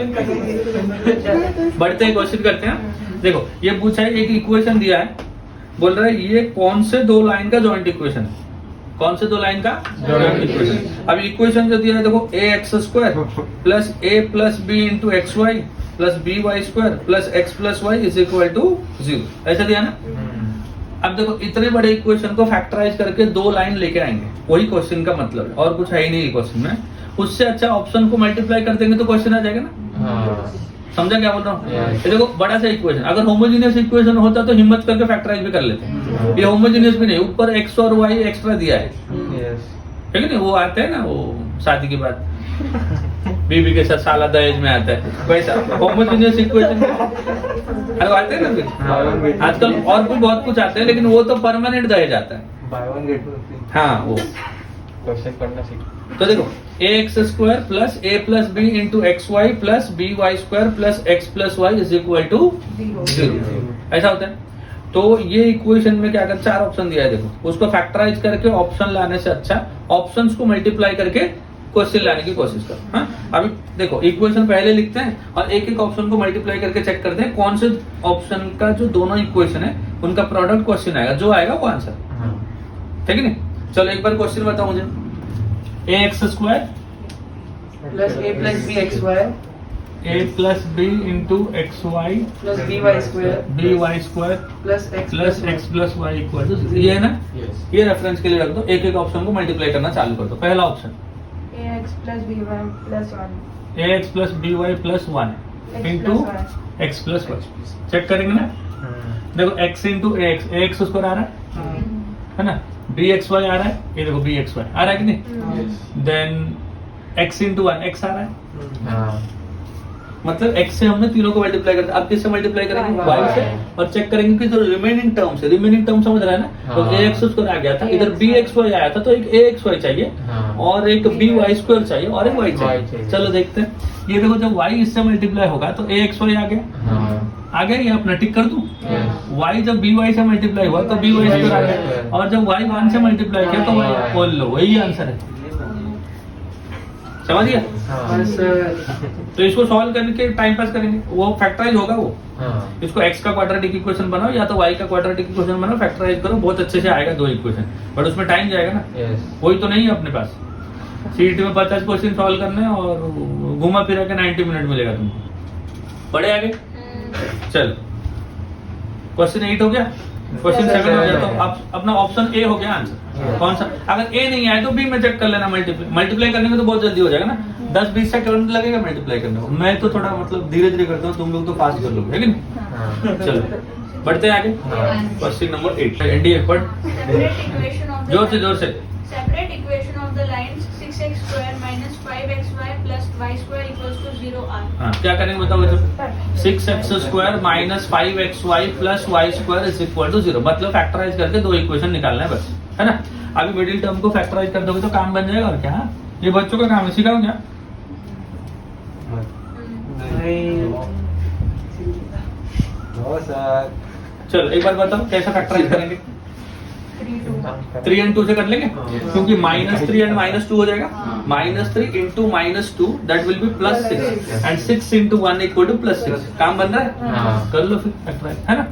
बढ़ते हैं, क्वेश्चन करते हैं। देखो ये पूछा है, एक इक्वेशन दिया है, बोल रहा है ये कौन से दो लाइन का जॉइंट इक्वेशन है, कौन से दो लाइन का जॉइंट इक्वेशन। अब इक्वेशन जो दिया है देखो, a x square plus a plus b into x y plus b y square plus x plus y is equal to 0, ऐसा दिया ना। अब देखो इतने बड़े इक्वेशन को फैक्टराइज करके दो लाइन लेके आएंगे, वही क्वेश्चन का मतलब है, और कुछ है ही नहीं क्वेश्चन में। उससे अच्छा ऑप्शन को मल्टीप्लाई कर देंगे तो क्वेश्चन आ जाएगा ना। समझा क्या बोल रहा हूँ? ये देखो बड़ा सा इक्वेशन, अगर होमोजेनियस इक्वेशन होता तो हिम्मत करके फैक्टराइज भी कर लेते। ये होमोजेनियस भी नहीं, ऊपर एक्स और वाई एक्स्ट्रा दिया है, ठीक है ना। वो आते हैं ना, वो शादी के बाद बीबी के साथ साला दहेज में आता है, वैसा होमोजेनियस इक्वेशन अरे आते हैं ना फिर। आजकल और भी बहुत कुछ आते हैं, लेकिन वो तो परमानेंट दहेज आता है। Buy one get one free. हाँ वो क्वेश्चन पढ़ना सीख। तो देखो a x square plus a plus b into x y plus b y square plus x plus y is equal to 0, ऐसा होता है। तो ये इक्वेशन में क्या कर, चार ऑप्शन दिया है देखो, उसको फैक्टराइज करके ऑप्शन लाने से अच्छा ऑप्शंस को मल्टीप्लाई करके क्वेश्चन लाने की कोशिश करो। हाँ अभी देखो इक्वेशन पहले लिखते हैं और एक एक ऑप्शन को मल्टीप्लाई करके चेक करते हैं कौन से ऑप्शन का जो दोनों इक्वेशन है उनका प्रोडक्ट क्वेश्चन आएगा, जो आएगा वो आंसर, ठीक है नहीं। चलो एक बार क्वेश्चन बताओ मुझे, a x square plus a plus b x y a plus b into x y plus b y square b y square plus x plus y equal to, ये है ना। ये रेफरेंस के लिए रख दो, एक एक ऑप्शन को मल्टीप्लाई करना चालू कर दो। पहला option ax plus by plus 1 a x plus b y plus 1 x into plus 1 x plus y, check करेंगे ना। देखो एक्स इंटू ए एक्स उसको आ रहा है ना, बी एक्स वाई आ रहा है, ये देखो बी एक्स वाई आ रहा है कि नहीं। देन एक्स इंटू 1 एक्स आ रहा है, मतलब x से हमने तीनों को मल्टीप्लाई करते हैं। अब किससे मल्टीप्लाई करेंगे, y से, और चेक करेंगे कि जो रिमेनिंग टर्म है, रिमेनिंग टर्म समझ रहा है ना। तो ax उसको आ गया था, इधर bxy आया था, तो एक axy चाहिए और एक by स्क्वायर चाहिए और एक y चाहिए। चलो देखते हैं, ये देखो जब y इससे मल्टीप्लाई होगा तो axy आ गया, आ गया, ये अपना टिक कर दूं। y जब by से मल्टीप्लाई हुआ तो by स्क्वायर आ गया, और जब y 1 से मल्टीप्लाई किया तो y बोल लो, वही आंसर है। समझ गया? तो इसको सॉल्व करके टाइम पास करेंगे, वो फैक्टराइज होगा वो। इसको x का क्वाड्रेटिक इक्वेशन बनाओ या तो y का क्वाड्रेटिक इक्वेशन बनाओ, फैक्टराइज करो, बहुत अच्छे से आएगा दो इक्वेशन, बट उसमें टाइम जाएगा ना। वही तो नहीं है अपने पास, सीट में 50 क्वेश्चन सॉल्व करने और घुमा फिरा के 90 मिनट मिलेगा तुमको। बढ़े आगे, चलो क्वेश्चन 8 हो गया, क्वेश्चन 7 हो गया, तो आप अपना ऑप्शन ए हो गया आंसर। कौन सा? अगर ए नहीं आए तो बी में चेक कर लेना, मल्टीप्लाई करने में तो बहुत जल्दी हो जाएगा ना, 10-20 सेकंड लगेगा मल्टीप्लाई करने को। मैं तो थोड़ा मतलब धीरे धीरे करता हूँ, तुम लोग तो फास्ट कर लोगे, है कि नहीं। चलो बढ़ते हैं आगे, क्वेश्चन नंबर 8 एनडीए पढ़ जोर से Separate equation of the lines 6x square minus 5xy plus y square equals to 0 are. हाँ क्या करेंगे बताओ बच्चों, 6x square minus 5xy plus y square is equal to 0, मतलब फैक्टराइज करके दो इक्वेशन निकालना है बस, है ना। अभी मिडिल टर्म को फैक्टराइज कर दोगे तो काम बन जाएगा और क्या। हाँ? ये बच्चों का काम है, सिखाओ क्या। No sir. चलो एक बार बताओ कैसा फैक्टराइज करेंगे। 3 and 2 से कर लेंगे, क्योंकि -3 and -2 हो जाएगा। -3 into -2 that will be +6 and 6 into 1 equal to +6। काम बन रहा है, कर लो फिर फैक्टराइज, है ना।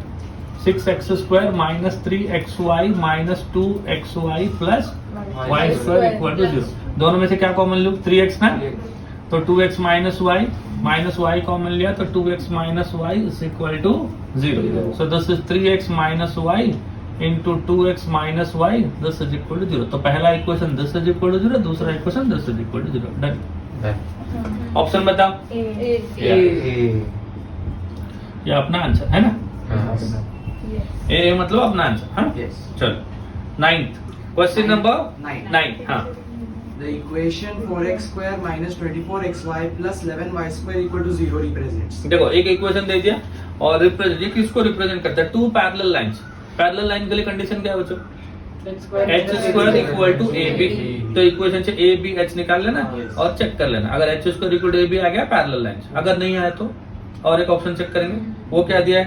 6x square minus 3xy minus 2xy plus y square equal to 0। दोनों में से क्या कॉमन लूँ, 3x ना, तो 2x माइनस y कॉमन लिया तो 2x minus y is equal to 0। So this is 3x minus y into 2x minus y, this is equal to 0। तो पहला equation this is equal to 0, दूसरा equation this is equal to 0। Done. Option बताओ, ये अपना answer है ना, ए मतलब अपना आंसर। हाँ चलो 9th क्वेश्चन नंबर 9। हाँ The equation 4x square minus 24xy plus 11y square equal to 0 represents. देखो एक इक्वेशन दे दिया और रिप्रेजेंट, ये किसको रिप्रेजेंट करता है, two parallel lines. Parallel line के लिए कंडीशन क्या है बच्चों, h square equal to a b. तो इक्वेशन से ए बी एच निकाल लेना और चेक कर लेना, अगर h square equal to a b आ गया पैरेलल लाइंस, अगर नहीं आया तो और एक ऑप्शन चेक करेंगे, वो क्या दिया है,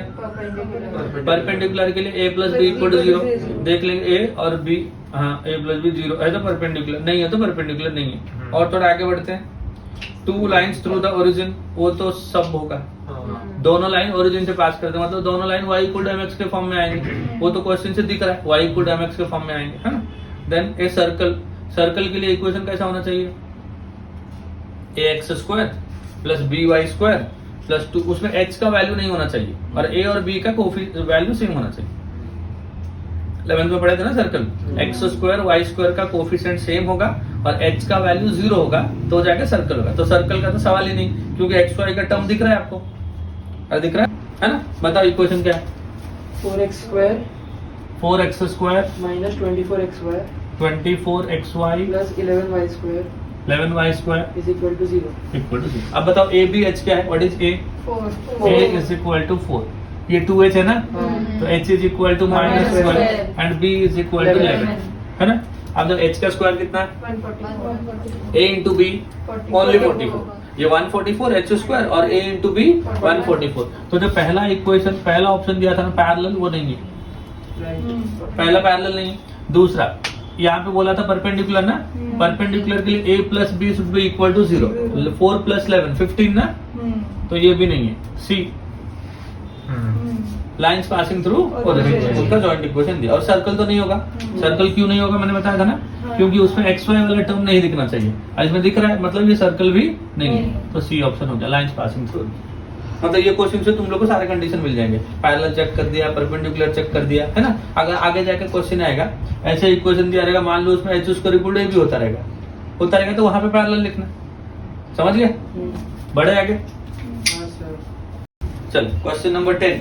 परपेंडिकुलर के लिए a plus b equal to 0। देख लेंगे a और b, हाँ a प्लस बी 0 है तो परपेंडिकुलर, नहीं है तो परपेंडिकुलर नहीं है। और थोड़ा आगे बढ़ते हैं, 2 लाइन्स थ्रू द ओरिजिन, वो तो सब होगा, दोनों लाइन ओरिजिन से पास करते हैं, मतलब दोनों line y equal to mx के फॉर्म में आएंगे, वो तो क्वेश्चन से दिख रहा है, y इक्वल टू mx के फॉर्म में आएंगे, है ना। देन ए सर्कल, सर्कल के लिए इक्वेशन कैसा होना चाहिए, ax square plus by square plus 2, उसमें h का वैल्यू नहीं होना चाहिए और a और b का वैल्यू सेम होना चाहिए। 11th में पढ़े थे ना circle, x square y square का कोफिशिएंट सेम होगा और h का वैल्यू 0 होगा तो जाके सर्कल होगा। तो सर्कल का तो सवाल ही नहीं, क्योंकि x y का टर्म दिख रहा है आपको, अरे दिख रहा है ना। बताओ इक्वेशन क्या है, 4x square 4x square minus 24xy 24xy plus 11y square 11y square is equal to 0. Equal to 0। अब बताओ a b h क्या है, what is a, 4 a is equal to 4, ये 2h है ना, तो h is equal to -12 and b is equal to 11, है ना। अब जब h का स्क्वायर कितना है, 144 a इंटू बी ओनली 44, ये 144 h स्क्वायर और a इंटू बी 144। तो जो पहला इक्वेशन, पहला ऑप्शन दिया था ना पैरेलल, वो नहीं है, पहला पैरेलल नहीं। दूसरा यहाँ पे बोला था परपेंडिकुलर ना, परपेंडिकुलर के लिए a plus b should be equal to 0, 4 प्लस 11 15 ना, तो ये भी नहीं है। सी लाइंस पासिंग थ्रू उसका जॉइंट इक्वेशन दिया। और सर्कल तो नहीं होगा, सर्कल क्यों नहीं होगा मैंने बताया था ना, क्योंकि उसमें एक्स वाई वाला टर्म नहीं दिखना चाहिए, और इसमें दिख रहा है मतलब ये सर्कल भी नहीं है, तो सी ऑप्शन हो गया, लाइंस पासिंग थ्रू। मतलब ये क्वेश्चन से तुम लोग को सारे कंडीशन मिल जाएंगे, पैरेलल चेक कर दिया, परपेंडिकुलर चेक कर दिया, है ना। अगर आगे जाकर क्वेश्चन आएगा ऐसे इक्वेशन दिया रहेगा, मान लो उसमें एच स्क्वायर इक्वल टू ए भी होता रहेगा तो वहां पे पैरेलल लिखना, समझ गए। बढ़े आगे, चल क्वेश्चन नंबर 10।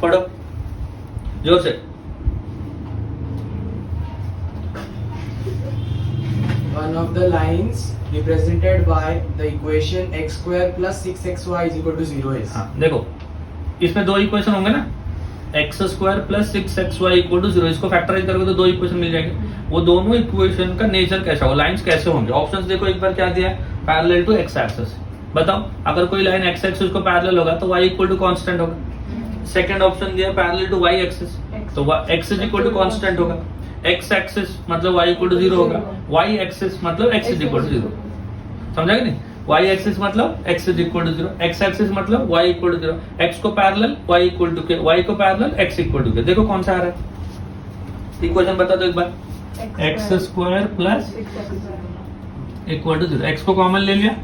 पढ़ो जोर से। One of the lines represented by the equation x square plus 6xy is equal to 0 is. हाँ देखो इसमें दो इक्वेशन होंगे ना, x square plus 6xy equal to 0, इसको फैक्टराइज करोगे तो दो इक्वेशन मिल जाएंगे। वो दोनों इक्वेशन का नेचर कैसा होगा, लाइंस कैसे होंगे। ऑप्शंस देखो एक बार क्या दिया है, पैरेलल टू एक्स एक्सिस। बताओ अगर कोई लाइन एक्स एक्सिस को पैरेलल होगा तो y इक्वल टू कांस्टेंट होगा। सेकंड ऑप्शन दिया पैरेलल टू y एक्सिस, तो x is equal to constant होगा। x एक्सिस मतलब y इक्वल टू 0 होगा, y एक्सिस मतलब x इज इक्वल टू 0, समझा कि नहीं। y एक्सिस मतलब x is equal to 0, x axis मतलब y इक्वल टू 0, x को parallel y equal to k, y को parallel x equal to k। देखो कौन सा आ रहा है, इक्वेशन बता दो एक बार। x square plus equal to 0, x को कॉमन ले लिया,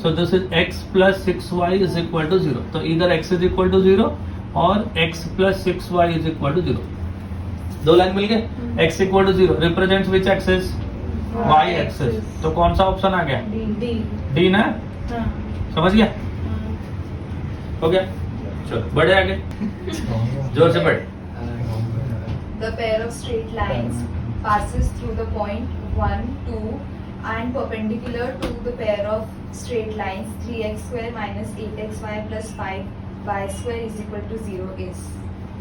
so this is x plus 6y is equal to 0। तो इधर x इज इक्वल टू 0 और x plus 6y is equal to 0, दो लाइन मिल गए। x equal to 0 represents which axis, y axis, तो कौन सा ऑप्शन आ गया, D ना, समझ गया, हो गया। चलो बढ़े आगे, जोर से बढ़। The pair of straight lines passes through the point 1, 2 and perpendicular to the pair of straight lines 3x square minus 8xy plus 5y square is equal to 0 is.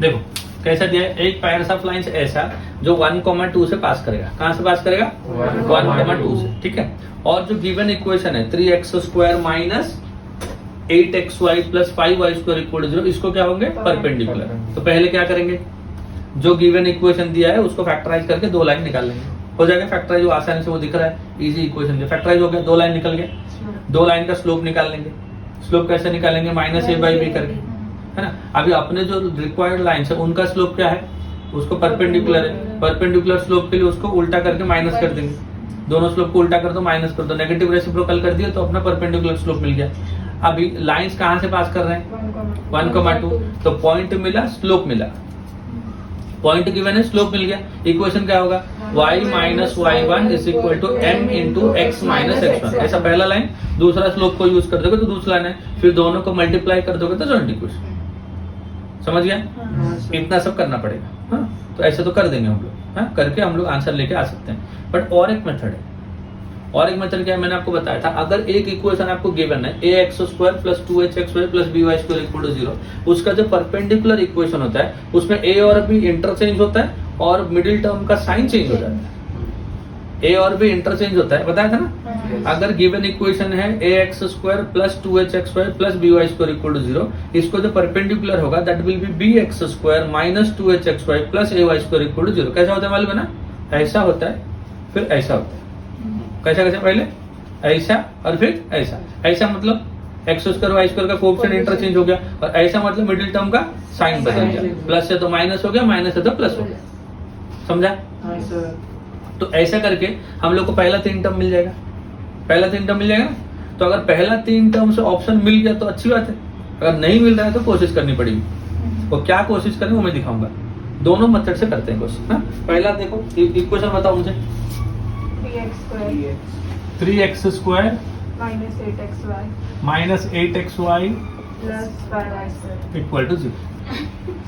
देखो कैसा दिया है, एक पेयर ऑफ लाइंस ऐसा जो 1,2 से pass करेगा। कहां से पास करेगा? 1,2 से, ठीक है। और जो गिवन इक्वेशन है 3x square minus 8xy plus 5y square equal to 0, इसको क्या होंगे? परपेंडिकुलर। तो पहले क्या करेंगे, जो गिवन इक्वेशन दिया है उसको फैक्टराइज करके दो लाइन निकाल लेंगे, हो जाएगा फैक्टराइज। जो आसानी से वो दिख रहा है, इजी इक्वेशन फैक्टराइज हो गया, दो लाइन निकल गए। दो लाइन का स्लोप निकाल लेंगे। स्लोप कैसे निकालेंगे? माइनस a बाई बी करके, है ना। अभी अपने जो रिक्वायर्ड लाइन है उनका स्लोप क्या है? उसको परपेंडिकुलर है। परपेंडिकुलर स्लोप के लिए उसको उल्टा करके माइनस कर देंगे। दोनों स्लोप को उल्टा कर दो, माइनस कर दो, नेगेटिव रेसिप्रोकल कर दिया तो अपना परपेंडिकुलर स्लोप मिल गया। अभी लाइंस कहां से पास कर रहे हैं? 1,2। तो पॉइंट मिला, स्लोप मिला। पॉइंट गिवन है, स्लोप मिल गया। इक्वेशन क्या होगा? y minus y1 is equal to m into x minus x1। ऐसा पहला लाइन। दूसरा स्लोप को यूज कर दोगे तो दूसरा लाइन है, फिर दोनों को मल्टीप्लाई कर दोगे तो जॉइंट इक्वेशन। समझ गया? इतना सब करना पड़ेगा। हाँ, तो ऐसे तो कर देंगे हम लोग। हाँ, करके हम लोग आंसर लेके आ सकते हैं। बट और एक मेथड है। और एक मेथड क्या है, मैंने आपको बताया था। अगर एक इक्वेशन आपको गिवन है ax square plus 2hxy plus by square equal to 0, उसका जो परपेंडिकुलर इक्वेशन होता है उसमें a और b इंटरचेंज होता है और मिडिल टर्म का साइन चेंज हो जाता है। a और b इंटरचेंज होता है, बताया था ना। अगर गिवन इक्वेशन है ax square plus 2hxy plus by square equal to 0, इसको जो परपेंडिकुलर होगा that will be bx square minus 2hxy plus ay square equal to 0। कैसा होता है मालूम है ना? ऐसा होता है, फिर ऐसा होता है। कैसा कैसा? पहले ऐसा और फिर ऐसा। ऐसा मतलब एक्स स्क्वायर वाई स्क्वायर का कोएफिशिएंट इंटरचेंज हो गया, और ऐसा मतलब मिडिल टर्म का साइन बदल गया। प्लस से तो माइनस हो गया, माइनस से तो प्लस हो गया। समझा? तो ऐसा करके हम लोग को पहला 3 टर्म मिल जाएगा। पहला 3 टर्म मिल जाएगा। तो अगर पहला 3 टर्म से ऑप्शन मिल गया तो अच्छी बात है। अगर नहीं मिल रहा है तो कोशिश करनी पड़ेगी। तो क्या कोशिश करें वो मैं दिखाऊंगा। दोनों मेथड से करते हैं कोशिश। पहला देखो, इक्वेशन बताओ मुझे। 3x square 3x square minus 8xy minus 8xy plus 5y square equal to 0।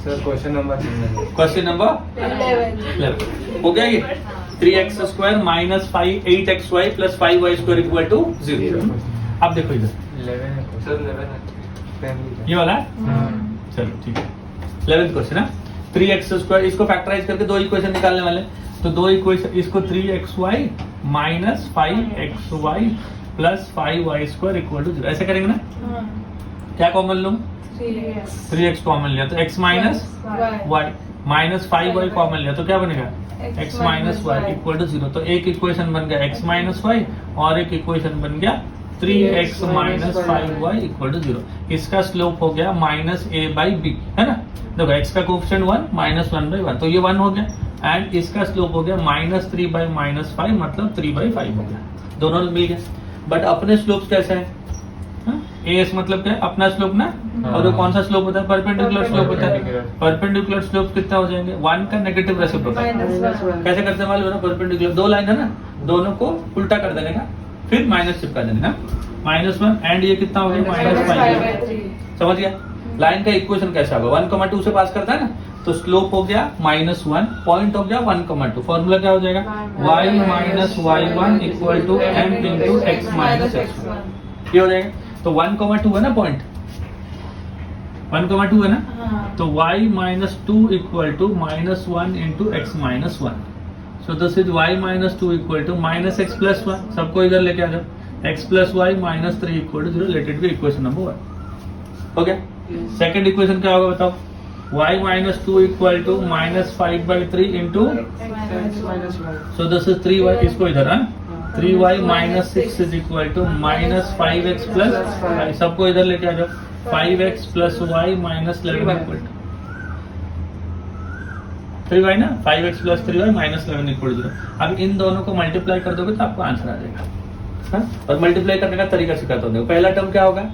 Sir question number question number 11 हो गया ये। 3x square minus 8xy plus 5y square equal to 0। अब देखो इधर 11 ये वाला है। चलो ठीक है, 11th क्वेश्चन है। 3x स्क्वायर, इसको फैक्टराइज करके दो इक्वेशन निकालने वाले। तो दो इक्वेशन, इसको 3xy minus 5xy plus 5y square equal to 0 ऐसे करेंगे ना। क्या कॉमन लूं? 3x कॉमन लिया तो x minus y minus 5y common लिया तो क्या बनेगा? x minus y equal to 0। तो एक इक्वेशन बन गया x माइनस y और एक इक्वेशन बन गया 3x minus 5y equal to 0। इसका स्लोप हो गया माइनस a बाई बी, है ना। देखो x का कोएफिशिएंट 1 माइनस 1 बाई 1, तो ये 1 हो गया। एंड इसका स्लोप हो गया माइनस 3 बाई माइनस 5, मतलब 3 बाई 5 हो गया। दोनों मिल गए। बट अपने स्लोप कैसे है? एस मतलब क्या है? अपना स्लोप ना। और वो कौन सा स्लोप होता है? परपेंडिकुलर स्लोप होता है। परपेंडिकुलर स्लोप कितना हो जाएंगे? 1 का नेगेटिव रेसिप्रोकल। कैसे करते हैं मालूम है ना? परपेंडिकुलर दो लाइन है ना, दोनों को उल्टा कर देने का, फिर माइनस चिपका देने का। -1 एंड ये कितना हो गया? -5। समझ गया? लाइन का इक्वेशन कैसा होगा? 1,2 से पास करता है ना, तो स्लोप हो गया -1, पॉइंट हो गया 1,2। फॉर्मूला क्या हो जाएगा? y minus y1 equal to m into x minus x1। ये हो जाएगा। तो 1,2 है ना पॉइंट, 1,2 है ना। तो y minus 2 equal to -1 into x minus 1। So this is y minus 2 equal to minus x plus 1। सबको इधर लेके आ जाओ। x plus y minus 3 equal to 0। Let it be equation number 1। हो गया। सेकेंड इक्वेशन क्या होगा बताओ? y minus 2 equal to minus 5/3 into, so this is 3y। इसको इधर 3y minus 6 is equal to minus 5x plus 5। सबको इधर लेके आ जाओ। 5x plus y minus 11 equal to 3y ना। 5x plus 3y minus 11 equal to 0। अब इन दोनों को मल्टीप्लाई कर दोगे तो आपको आंसर आ जाएगा। और मल्टीप्लाई करने का तरीका सिखाता हूँ। पहला टर्म क्या होगा?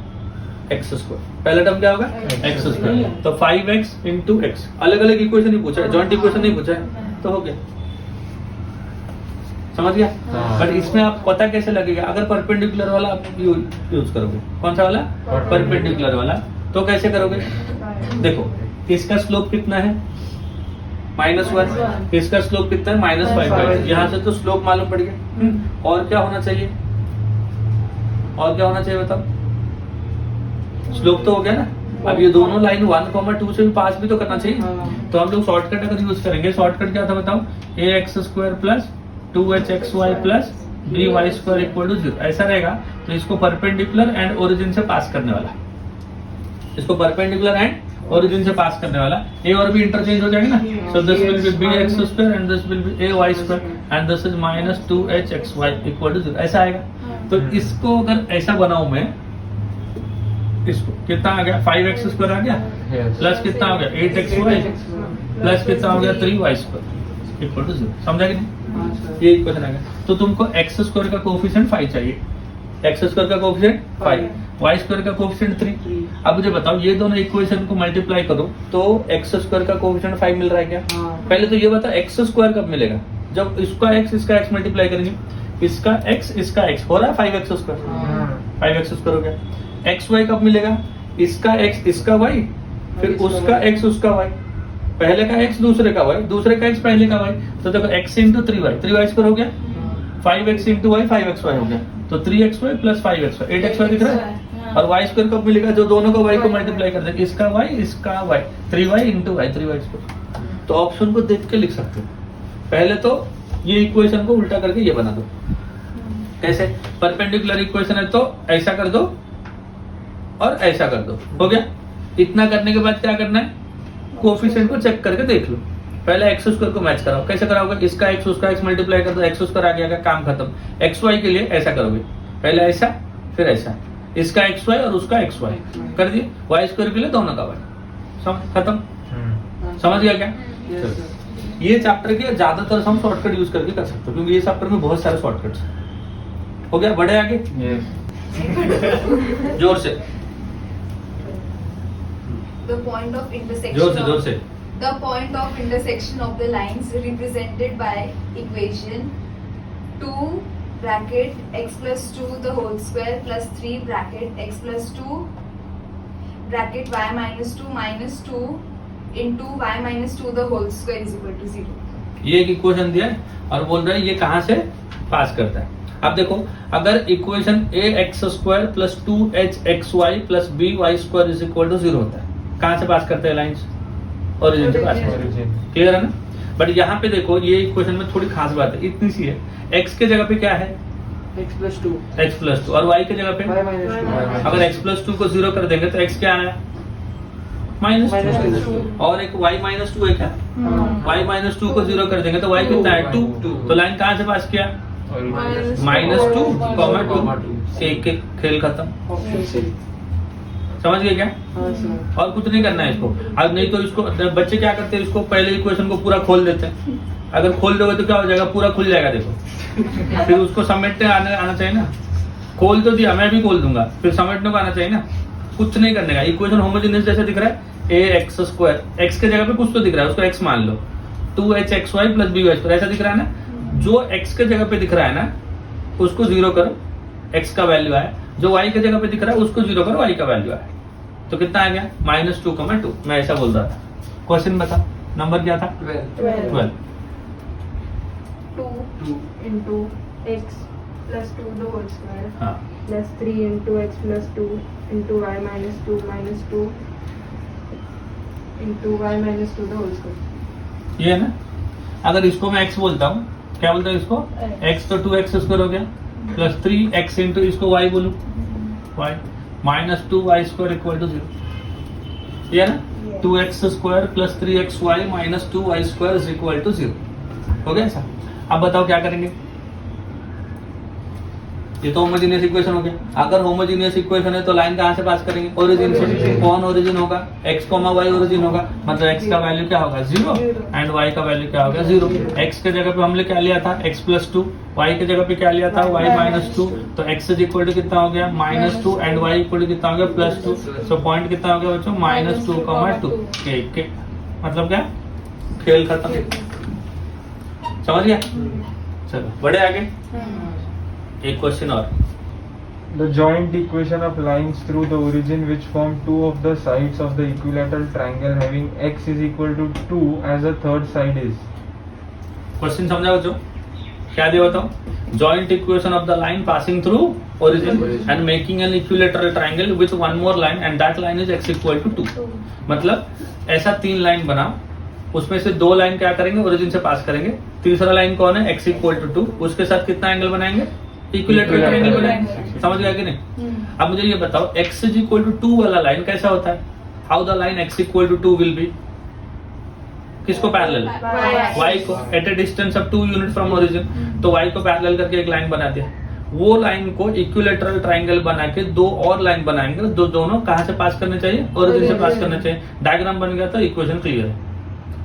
X square. पहला टर्म क्या होगा? X square. तो 5x इंटू एक्स। अलग अलग इक्वेशन नहीं पूछा है, जॉइंट इक्वेशन नहीं पूछा है, तो हो गया। समझ गया? बट इसमें आप पता कैसे लगेगा? अगर परपेंडिकुलर वाला आप यूज करोगे। कौन सा वाला? परपेंडिकुलर वाला। तो कैसे करोगे? देखो इसका स्लोप कितना है -1, इसका स्लोप कितना है -5। यहाँ से तो स्लोप मालूम पड़ गया। और क्या होना चाहिए, और क्या होना चाहिए बताओ? स्लोप तो हो गया ना। अब ये दोनों लाइन 1,2 से भी पास भी तो करना चाहिए। तो हम लोग शॉर्टकट अगर यूज करेंगे, शॉर्टकट क्या था बताओ? ax² plus 2hxy plus by² equal to 0 ऐसा रहेगा। तो इसको परपेंडिकुलर एंड ओरिजिन से पास करने वाला, इसको परपेंडिकुलर एंड ओरिजिन से पास करने वाला। ए और बी इंटरचेंज हो जाएंगे ना। So this will be bx² and this will be ay² and this is -2hxy equal to 0 ऐसा आएगा। तो इसको अगर ऐसा बनाऊं मैं, इसको कितना आ गया 5x² आ गया प्लस कितना हो गया 8xy प्लस कितना हो गया 3y² इक्वल टू 0। समझा कि नहीं? ये इक्वेशन आ गया। तो तुमको x² का कोएफिशिएंट 5 चाहिए, x² का कोएफिशिएंट 5, y² का कोएफिशिएंट 3। अब मुझे बताओ ये दोनों इक्वेशन को मल्टीप्लाई करो तो x² का कोएफिशिएंट 5 मिल रहा है क्या? पहले तो ये बता x² कब मिलेगा? जब इसका x मल्टीप्लाई करेंगे, इसका x हो रहा है 5x², 5x² हो गया। xy कब मिलेगा? इसका x इसका y, फिर उसका x उसका y, पहले का x दूसरे का y, दूसरे का x पहले का y। तो देखो x इंटू 3y² हो गया, 5x इंटू y 5xy हो गया। तो 3xy प्लस 5xy 8xy दिख रहा है। और y² कब मिलेगा? जो दोनों को y को मल्टीप्लाई कर देंगे, इसका y इसका y, 3y into y 3y²। तो ऑप्शन को देख के लिख सकते हो। पहले तो ये इक्वेशन को उल्टा करके ये बना दो। कैसे? परपेंडिकुलर इक्वेशन है तो ऐसा कर दो और ऐसा कर दो, हो गया। इतना करने के बाद क्या करना है? कोएफिशिएंट को चेक करके देख लो। पहले x² को मैच कराओ। कैसे कराओगे? इसका x उसका x मल्टीप्लाई कर दो, x² आ गया, काम खत्म। xy के लिए ऐसा करोगे, पहले ऐसा फिर ऐसा, इसका xy और उसका xy कर दिए, y² के लिए दोनों का y, खत्म। समझ गया क्या? ये चैप्टर के ज्यादातर हम शॉर्टकट यूज करके कर सकते हो, क्योंकि ये चैप्टर में बहुत सारे शॉर्टकट्स हैं। हो गया? बढ़े आगे? जोर से, The point of intersection. जोर से। The point of intersection of the lines represented by equation 2 bracket x plus 2 the whole square plus 3 bracket x plus 2 bracket y minus 2 into y minus 2 the whole square is equal to 0. ये एक equation दिया है और बोल रहा है ये कहां से पास करता है। अब देखो, अगर equation ax² plus 2hxy plus by² is equal to 0 होता है, कहां से पास करते हैं लाइंस? ओरिजिन से पास करते हैं। क्लियर है ना? बट यहाँ पे देखो ये इक्वेशन में थोड़ी खास बात है, इतनी सी है। x के जगह पे क्या है? x plus 2 और y के जगह पे y minus 2 अगर x plus 2 को 0 कर देंगे तो x क्या आया? -2। और एक y -2 है क्या? y -2 को 0 कर देंगे तो y कितना है? 2। तो लाइन कहां से पास किया? -2, एक खेल खत्म। Option C. समझ गए क्या? हाँ सर। और कुछ नहीं करना है इसको। अब नहीं तो इसको बच्चे क्या करते हैं, इसको पहले इक्वेशन को पूरा खोल देते हैं। अगर खोल दोगे तो क्या हो जाएगा? पूरा खुल जाएगा। देखो फिर उसको समेटने आना चाहिए ना। खोल तो दिया, मैं भी खोल दूंगा, फिर समेटने को आना चाहिए ना। कुछ नहीं करने का। इक्वेशन होमोजेनियस जैसे दिख रहा है, ax², x के जगह पे कुछ तो दिख रहा है, उसको x मान लो, 2hxy प्लस by² ऐसा दिख रहा है ना। जो x के जगह पे दिख रहा है ना उसको 0 करो, x का वैल्यू आया। जो y के जगह पे दिख रहा है उसको 0 करो, y का वैल्यू आया। तो कितना आ गया? -2,2। मैं ऐसा बोल रहा था। क्वेश्चन बता, नंबर क्या था? 12। 2 into x plus 2 the whole square हाँ, plus 3 into x plus 2 into y minus 2 into y minus 2 the whole square. ये है ना। अगर इसको मैं x बोलता हूँ, क्या बोलता हूँ इसको? x तो 2x² हो गया प्लस 3x इंटू इसको y बोलूँ, y -2y² इक्वल टू 0। ये है ना। 2x² plus 3xy minus 2y² is equal to 0। हो गया ऐसा? अब बताओ क्या करेंगे? ये तो होमोजेनियस इक्वेशन हो गया। अगर होमोजेनियस इक्वेशन है तो लाइन कहां से पास करेंगे? ओरिजिन से। कौन ओरिजिन होगा? x, y ओरिजिन होगा। मतलब x का वैल्यू क्या होगा? 0 एंड y का वैल्यू क्या होगा? 0। x के जगह पे हमने क्या लिया था? x plus 2। y के जगह पे क्या लिया था? y -2। तो x इज इक्वल टू कितना हो गया? -2 एंड y इक्वल टू कितना हो गया? +2। सो पॉइंट कितना हो गया बच्चों? -2,2। मतलब क्या? खेल खत्म। समझ गया? चलो बढ़े आगे। एक क्वेश्चन और। The joint equation of lines through the origin which form two of the sides of the equilateral triangle having x is equal to 2 as a third side is. Question समझा बच्चों? क्या दिया बताओ? Joint equation of the line passing through origin and making an equilateral triangle with one more line and that line is x equal to 2. मतलब ऐसा 3 line बनाओ, उसमें से 2 लाइन क्या करेंगे? ओरिजिन से पास करेंगे. तीसरा लाइन कौन है? x equal to 2. उसके साथ कितना एंगल बनाएंगे? इक्विलेटरल ट्राइंगल बनाएंगे. समझ गया कि नहीं? अब मुझे ये बताओ, x इज इक्वल टू 2 वाला लाइन कैसा होता है? How the line x equal to 2 will be? किसको पैरेलल? y को. At a distance of 2 unit from origin. तो y को पैरेलल करके एक लाइन बना दिया. वो लाइन को इक्विलेटरल ट्राइंगल बना के 2 और लाइन बनाएंगे. दोनों कहां से पास करने चाहिए? ओरिजिन से पास करने चाहिए. डायग्राम बन गया तो इक्वेशन क्लियर है.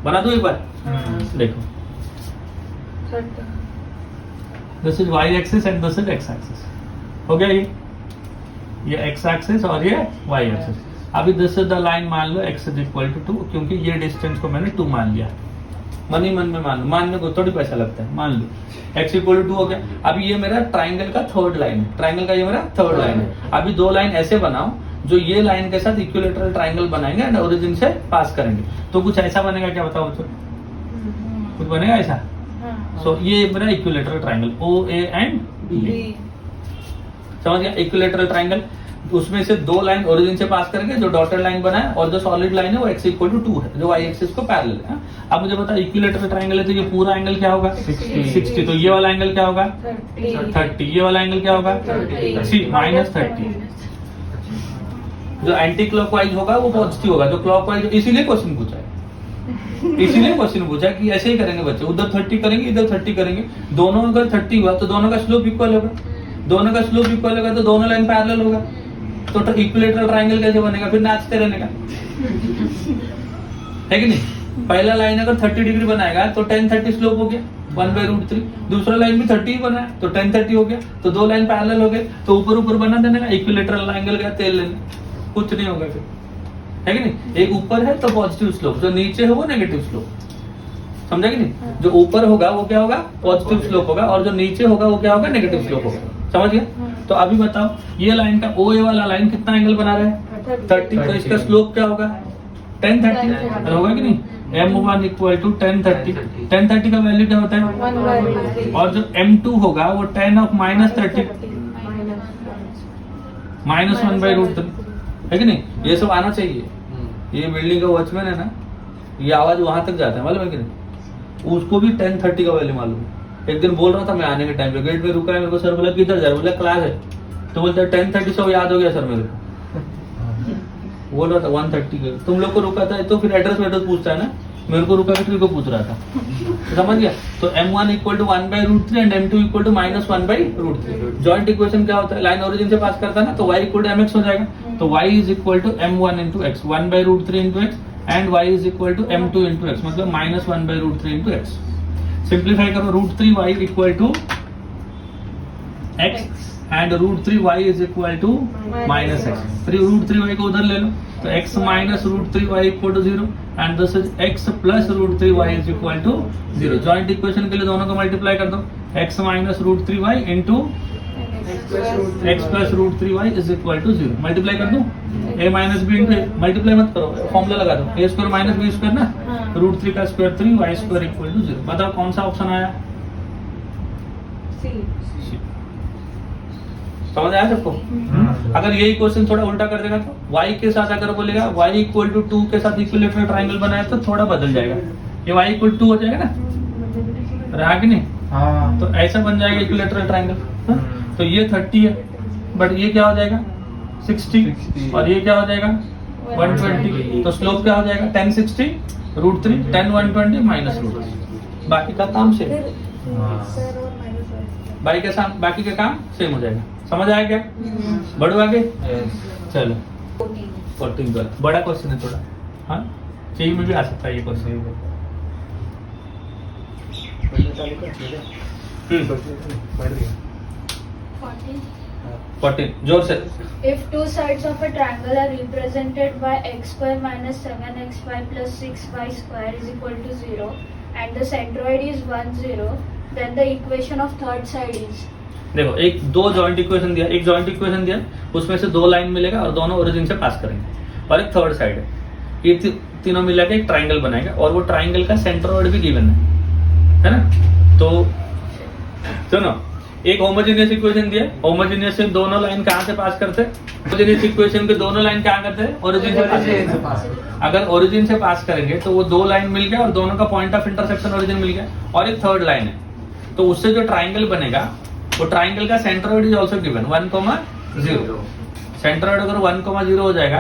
बना दो एक बार. देखो, this is y axis and this is x axis. हो गया ये x एक्सिस और ये y एक्सिस. अभी दिस इज द लाइन मान लो x इज इक्वल टू 2, क्योंकि ये डिस्टेंस को मैंने 2 मान लिया. मन ही मन में मान लो, मानने को थोड़ी पैसा लगता है. मान लो x इक्वल टू 2 हो गया. अभी ये मेरा ट्राइंगल का थर्ड लाइन है. ट्राइंगल का ये मेरा थर्ड लाइन है. अभी 2 लाइन ऐसे बनाओ जो ये लाइन के साथ इक्विलेटरल ट्राइंगल बनाएंगे एंड ओरिजिन से पास करेंगे. तो कुछ ऐसा बनेगा क्या? बताओ बच्चों, कुछ बनेगा ऐसा? सो ये मेरा equilateral triangle OA and B. समझ गया? इक्विलेटरल ट्राइंगल, उसमें से 2 लाइन ओरिजिन से पास करेंगे जो डॉटेड लाइन बना है, और जो सॉलिड लाइन है वो x इक्वल टू 2 है जो y एक्सिस को पैरेलल है. अब मुझे बता, इक्विलेटरल ट्राइंगल है तो ये पूरा एंगल क्या होगा? 60. तो ये वाला एंगल क्या होगा? 30. ये वाला एंगल क्या होगा? माइनस 30. जो एंटी क्लॉकवाइज होगा वो पॉजिटिव होगा, जो क्लॉकवाइज. इसीलिए क्वेश्चन पूछा है. इसीलिए क्वेश्चन पूछा कि ऐसे ही करेंगे बच्चे, उधर 30 करेंगे इधर 30 करेंगे. दोनों अगर 30 हुआ तो दोनों का स्लोप इक्वल होगा. दोनों का स्लोप इक्वल होगा तो दोनों लाइन पैरेलल होगा. तो इक्विलेटरल ट्राइंगल कैसे बनेगा? फिर नाचते रहने का है कि नहीं? पहला लाइन अगर 30 डिग्री बनाएगा तो 10-30 स्लोप हो गया 1/√3. दूसरा लाइन भी 30 बना है तो 10-30 हो गया. तो 2 लाइन पैरेलल हो गए तो ऊपर ऊपर बना देने का. इक्विलेटरल एंगल का तेल लेने, कुछ नहीं होगा फिर, है कि नहीं? एक ऊपर है तो पॉजिटिव स्लोप, जो नीचे है वो नेगेटिव स्लोप. समझा कि नहीं? जो ऊपर होगा वो क्या होगा? पॉजिटिव स्लोप होगा, और जो नीचे होगा वो क्या होगा? नेगेटिव स्लोप होगा. समझ गया? तो अभी बताओ, ये लाइन का OA वाला लाइन कितना एंगल बना रहा है? 30. तो इसका स्लोप क्या होगा? 10-30 होगा कि नहीं? M1 equal to 10-30. 10-30 का वैल्यू क्या होता है? और जो M2 होगा वो 10 ऑफ -30 -1/√3, है कि नहीं? ये सब आना चाहिए. ये बिल्डिंग का वॉचमैन है ना, ये आवाज वहां तक जाता है, मालूम है कि नहीं? उसको भी 10-30 का वैल्यू मालूम है. एक दिन बोल रहा था मैं आने के टाइम पे, गेट में रुका है, मेरे को सर बोला किधर जा रहा है? बोला क्लास है. तो बोलता है 10:30 से याद हो गया सर मेरे को. बोल रहा था 1:30 के. तुम लोग को रुका था तो फिर एड्रेस पूछता है ना, मेरे को रुका तो को पूछ रहा था. समझ गया? तो M1 equal to 1/√3 and M2 equal to -1/√3. Joint equation क्या होता है? लाइन ओरिजिन से पास करता है ना, तो y इक्वल टू mx हो जाएगा. तो y is equal to M1 into x, 1/√3 into x, and y is equal to M2 into x, मतलब -1/√3 इंटू x. सिंप्लीफाई करो, √3y equal to x and √3y is equal to -x. √3y को उधर ले लो तो x minus √3y equal to 0 and this is x plus √3y is equal to 0. Joint equation के लिए दोनों को मल्टीप्लाई कर दो. x minus √3y into x plus √3y is equal to 0. Multiply कर दूं? a minus b into multiply मत करो, फॉर्मूला लगा दो. a square minus b square ना, √3 का square 3, y square equal to 0. बताओ कौन सा ऑप्शन आया? समझ आया सबको? अगर यही क्वेश्चन थोड़ा उल्टा कर देगा तो y के साथ अगर बोलेगा y इक्वल टू 2 के साथ इक्विलेटरल ट्राइंगल बनाया तो थोड़ा बदल जाएगा. ये y इक्वल 2 हो जाएगा ना, रहा कि नहीं? हाँ. तो ऐसा बन जाएगा इक्विलेटरल ट्राइंगल. तो ये 30 है, बट ये क्या हो जाएगा? 60. और ये क्या हो जाएगा? 120. तो स्लोप क्या हो जाएगा? 1060 √3, 10 120 माइनस √3. बाकी का काम सेम, बाकी का काम सेम हो जाएगा. समझ आया क्या? बढ़ो आगे. चलो 14 बड़ा क्वेश्चन है थोड़ा. हाँ, जेईई में भी आ सकता है ये क्वेश्चन. 14 जोर से. If two sides of a triangle are represented by x square minus 7xy plus 6y square is equal to 0 and the centroid is 1, 0, then the equation of third side is. देखो एक दो joint equation दिया, एक joint equation दिया, उसमें से दो line मिलेगा और दोनों ओरिजिन से पास करेंगे, और एक थर्ड साइड है, ये तीनों मिला के एक ट्राइंगल बनाएगा, और वो ट्राइंगल का सेंट्रोइड भी गिवन है ना। तो सुनो, एक होमोजेनियस इक्वेशन दिया, होमोजेनियस से दोनों लाइन कहाँ से पास करते हैं, होमोजेनियस इक्वेशन के दोनों लाइन कहाँ करते हैं, ओरिजिन से पास करते हैं। अगर ओरिजिन से पास करेंगे तो वो दो लाइन मिल गया और दोनों का पॉइंट ऑफ इंटरसेक्शन ओरिजिन मिल गया, और एक थर्ड लाइन है, तो उससे जो ट्राइंगल बनेगा वो ट्राइंगल का centroid is also given 1,0। Centroid अगर 1,0 हो जाएगा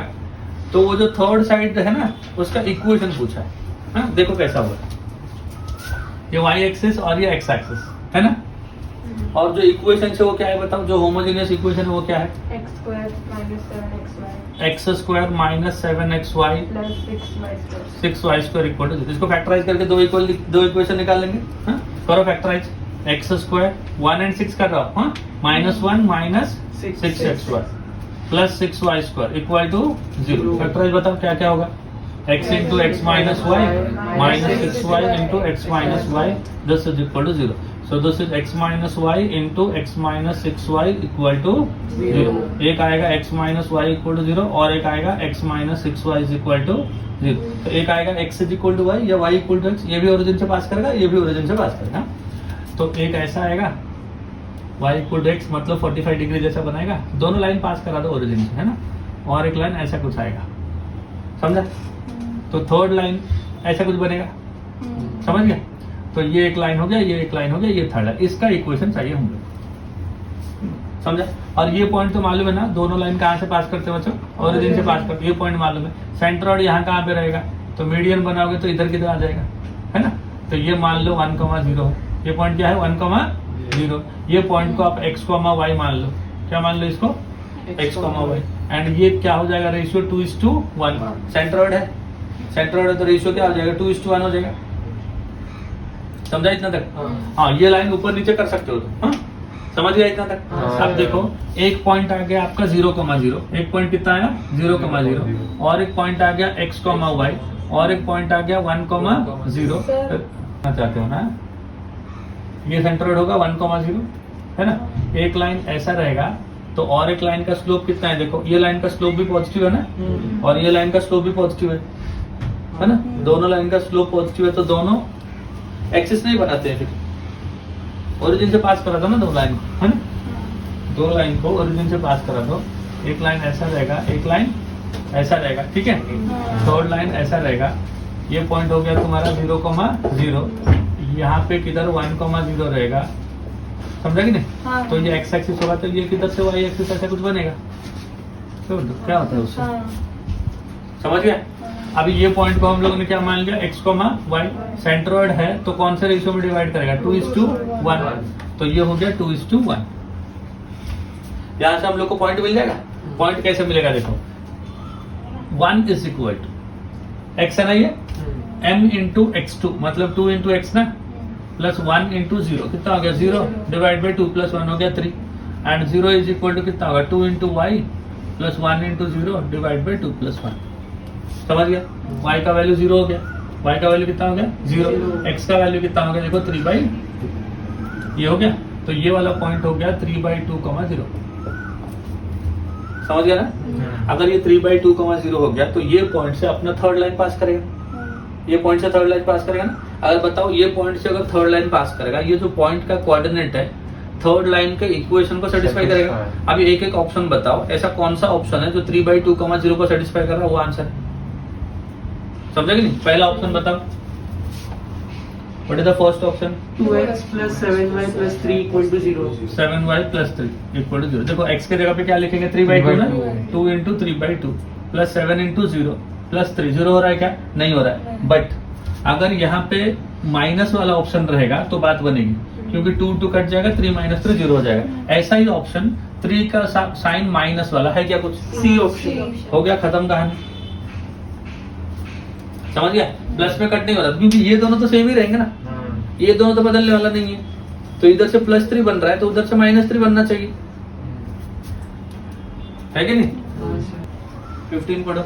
तो वो जो थर्ड साइड है ना उसका इक्वेशन पूछा है, हाँ? देखो कैसा होगा, ये वाई एक्सिस और ये एक्स एक्सिस है ना, और जो इक्वेशन से वो क्या है बताओ, जो होमोजेनियस इक्वेशन है वो क्या है, x square minus 7xy x square minus 7xy plus 6y square. 6y square equal to 0। इसको फैक्टराइज करके दो इक्वेशन निकाल लेंगे, हाँ? करो फैक्टराइज, एक्स स्क्वायर 1 and 6 कर रहा हूँ, हाँ? -1 minus 6xy plus 6y square equal to 0। Factorise बताओ क्या क्या होगा, x into x minus y minus 6y into x minus y, this is equal to 0। So this is x minus y into x minus 6y equal to 0। एक आएगा x minus y equal to 0 और एक आएगा x minus 6y is equal to 0। तो एक आएगा x is equal to y या y equal to x, ये भी ओरिजिन से पास करेगा, ये भी ओरिजिन से पास करेगा। तो एक ऐसा आएगा y equal to x मतलब 45 डिग्री जैसा बनाएगा, दोनों लाइन पास करा दो ओरिजिन से, है ना, और एक लाइन ऐसा कुछ आएगा, समझा। तो थर्ड लाइन ऐसा कुछ बनेगा, समझ गया। तो ये एक लाइन हो गया, ये एक लाइन हो गया, ये थर्ड है, इसका इक्वेशन चाहिए हम लोग, समझा। और ये पॉइंट तो मालूम है ना, दोनों लाइन कहाँ से पास करते हो बच्चों, ओरिजिन से पास करते, ये पॉइंट मालूम है। सेंट्रोइड यहाँ कहाँ पे रहेगा, तो मीडियन बनाओगे तो इधर किधर आ जाएगा, है ना। तो ये मान लो 1,0 है, ये पॉइंट क्या है 1,0। ये पॉइंट को आप x, y मान लो, क्या मान लो इसको x, y, एंड ये क्या हो जाएगा, रेशियो 2:1। सेंट्रोइड है, सेंट्रोइड है तो रेशियो क्या हो जाएगा 2:1 हो जाएगा, समझा इतना तक। हाँ, ये लाइन ऊपर नीचे कर सकते हो तो, हाँ? समझ गया इतना तक। अब देखो एक पॉइंट आ गया आपका 0,0, एक पॉइंट कितना आया 0,0, और एक पॉइंट आ गया x, y, और एक पॉइंट आ गया 1,0। चाहते हो ना, ये सेंट्रोइड होगा 1,0, है ना। एक लाइन ऐसा रहेगा तो और एक लाइन का स्लोप कितना है, देखो ये लाइन का स्लोप भी पॉजिटिव है ना, और ये लाइन का स्लोप भी पॉजिटिव है ना, दोनों लाइन का स्लोप पॉजिटिव है, तो दोनों एक्सिस नहीं बनाते हैं, फिर ओरिजिन से पास करा दो ना दो लाइन को, है ना, दो लाइन को ओरिजिन से पास करा दो, एक लाइन ऐसा रहेगा, एक लाइन ऐसा रहेगा, ठीक है, थर्ड लाइन ऐसा रहेगा। ये पॉइंट हो गया तुम्हारा 0,0, यहाँ पे किधर 1,0 रहेगा, समझा कि नहीं। हाँ। तो ये एक्स एक्सिस होगा, तो ये किधर से वाई एक्सिस ऐसा कुछ बनेगा, तो क्या होता है उससे, समझ गया। अभी ये पॉइंट को हम लोगों ने क्या मान लिया, x, y, सेंट्रोइड है तो कौन से रेशियो में डिवाइड करेगा 2:1, तो ये हो गया 2:1। यहां से हम लोग को पॉइंट मिल जाएगा। पॉइंट कैसे मिलेगा, देखो 1 इज इक्वल टू x है ना, ये m इंटू x2 मतलब 2 इंटू x ना, प्लस 1 इंटू 0 कितना हो गया 0 डिवाइड बाई 2 प्लस 1 हो गया 3, एंड 0 इज इक्वल टू कितना होगा 2 into y plus 1 into 0 divide by 2 plus 1, समझ गया। y का वैल्यू 0 हो गया, y का वैल्यू कितना हो गया 0, x का वैल्यू कितना हो गया देखो 3/2, ये हो गया। तो ये वाला पॉइंट हो गया 3/2,0, समझ गया ना। अगर ये 3/2,0 हो गया तो ये पॉइंट से अपना थर्ड लाइन पास करेगा, ये पॉइंट से थर्ड लाइन पास करेगा ना। अगर बताओ ये पॉइंट से अगर थर्ड लाइन पास करेगा, ये जो पॉइंट का कोऑर्डिनेट है थर्ड लाइन के इक्वेशन को सेटिस्फाई करेगा। अभी एक एक ऑप्शन बताओ, ऐसा कौन सा ऑप्शन है जो 3/2,0 को सेटिस्फाई कर रहा है, वो आंसर है, समझा कि नहीं। पहला ऑप्शन बताओ, what is the first option, 2x plus 7y plus 3 equal to 0. 7y plus 3 equal to 0। देखो x के जगह पे क्या लिखेंगे 3/2 ना, 2 into 3/2 प्लस 7 into 0 प्लस 3, 0 हो रहा है क्या, नहीं हो रहा है। बट अगर यहाँ पे माइनस वाला ऑप्शन रहेगा तो बात बनेगी, क्योंकि 2 कट जाएगा, 3 - 3 0 हो जाएगा। ऐसा ही ऑप्शन 3 का साइन माइनस वाला है क्या, कुछ C option. हो गया, खत्म कहानी, समझ गया। प्लस में कट नहीं हो रहा क्योंकि ये दोनों तो सेम ही रहेंगे ना, ये दोनों तो बदलने वाला नहीं है। तो इधर से +3 बन रहा है तो उधर से -3 बनना चाहिए, है कि नहीं। 15 पढ़ो।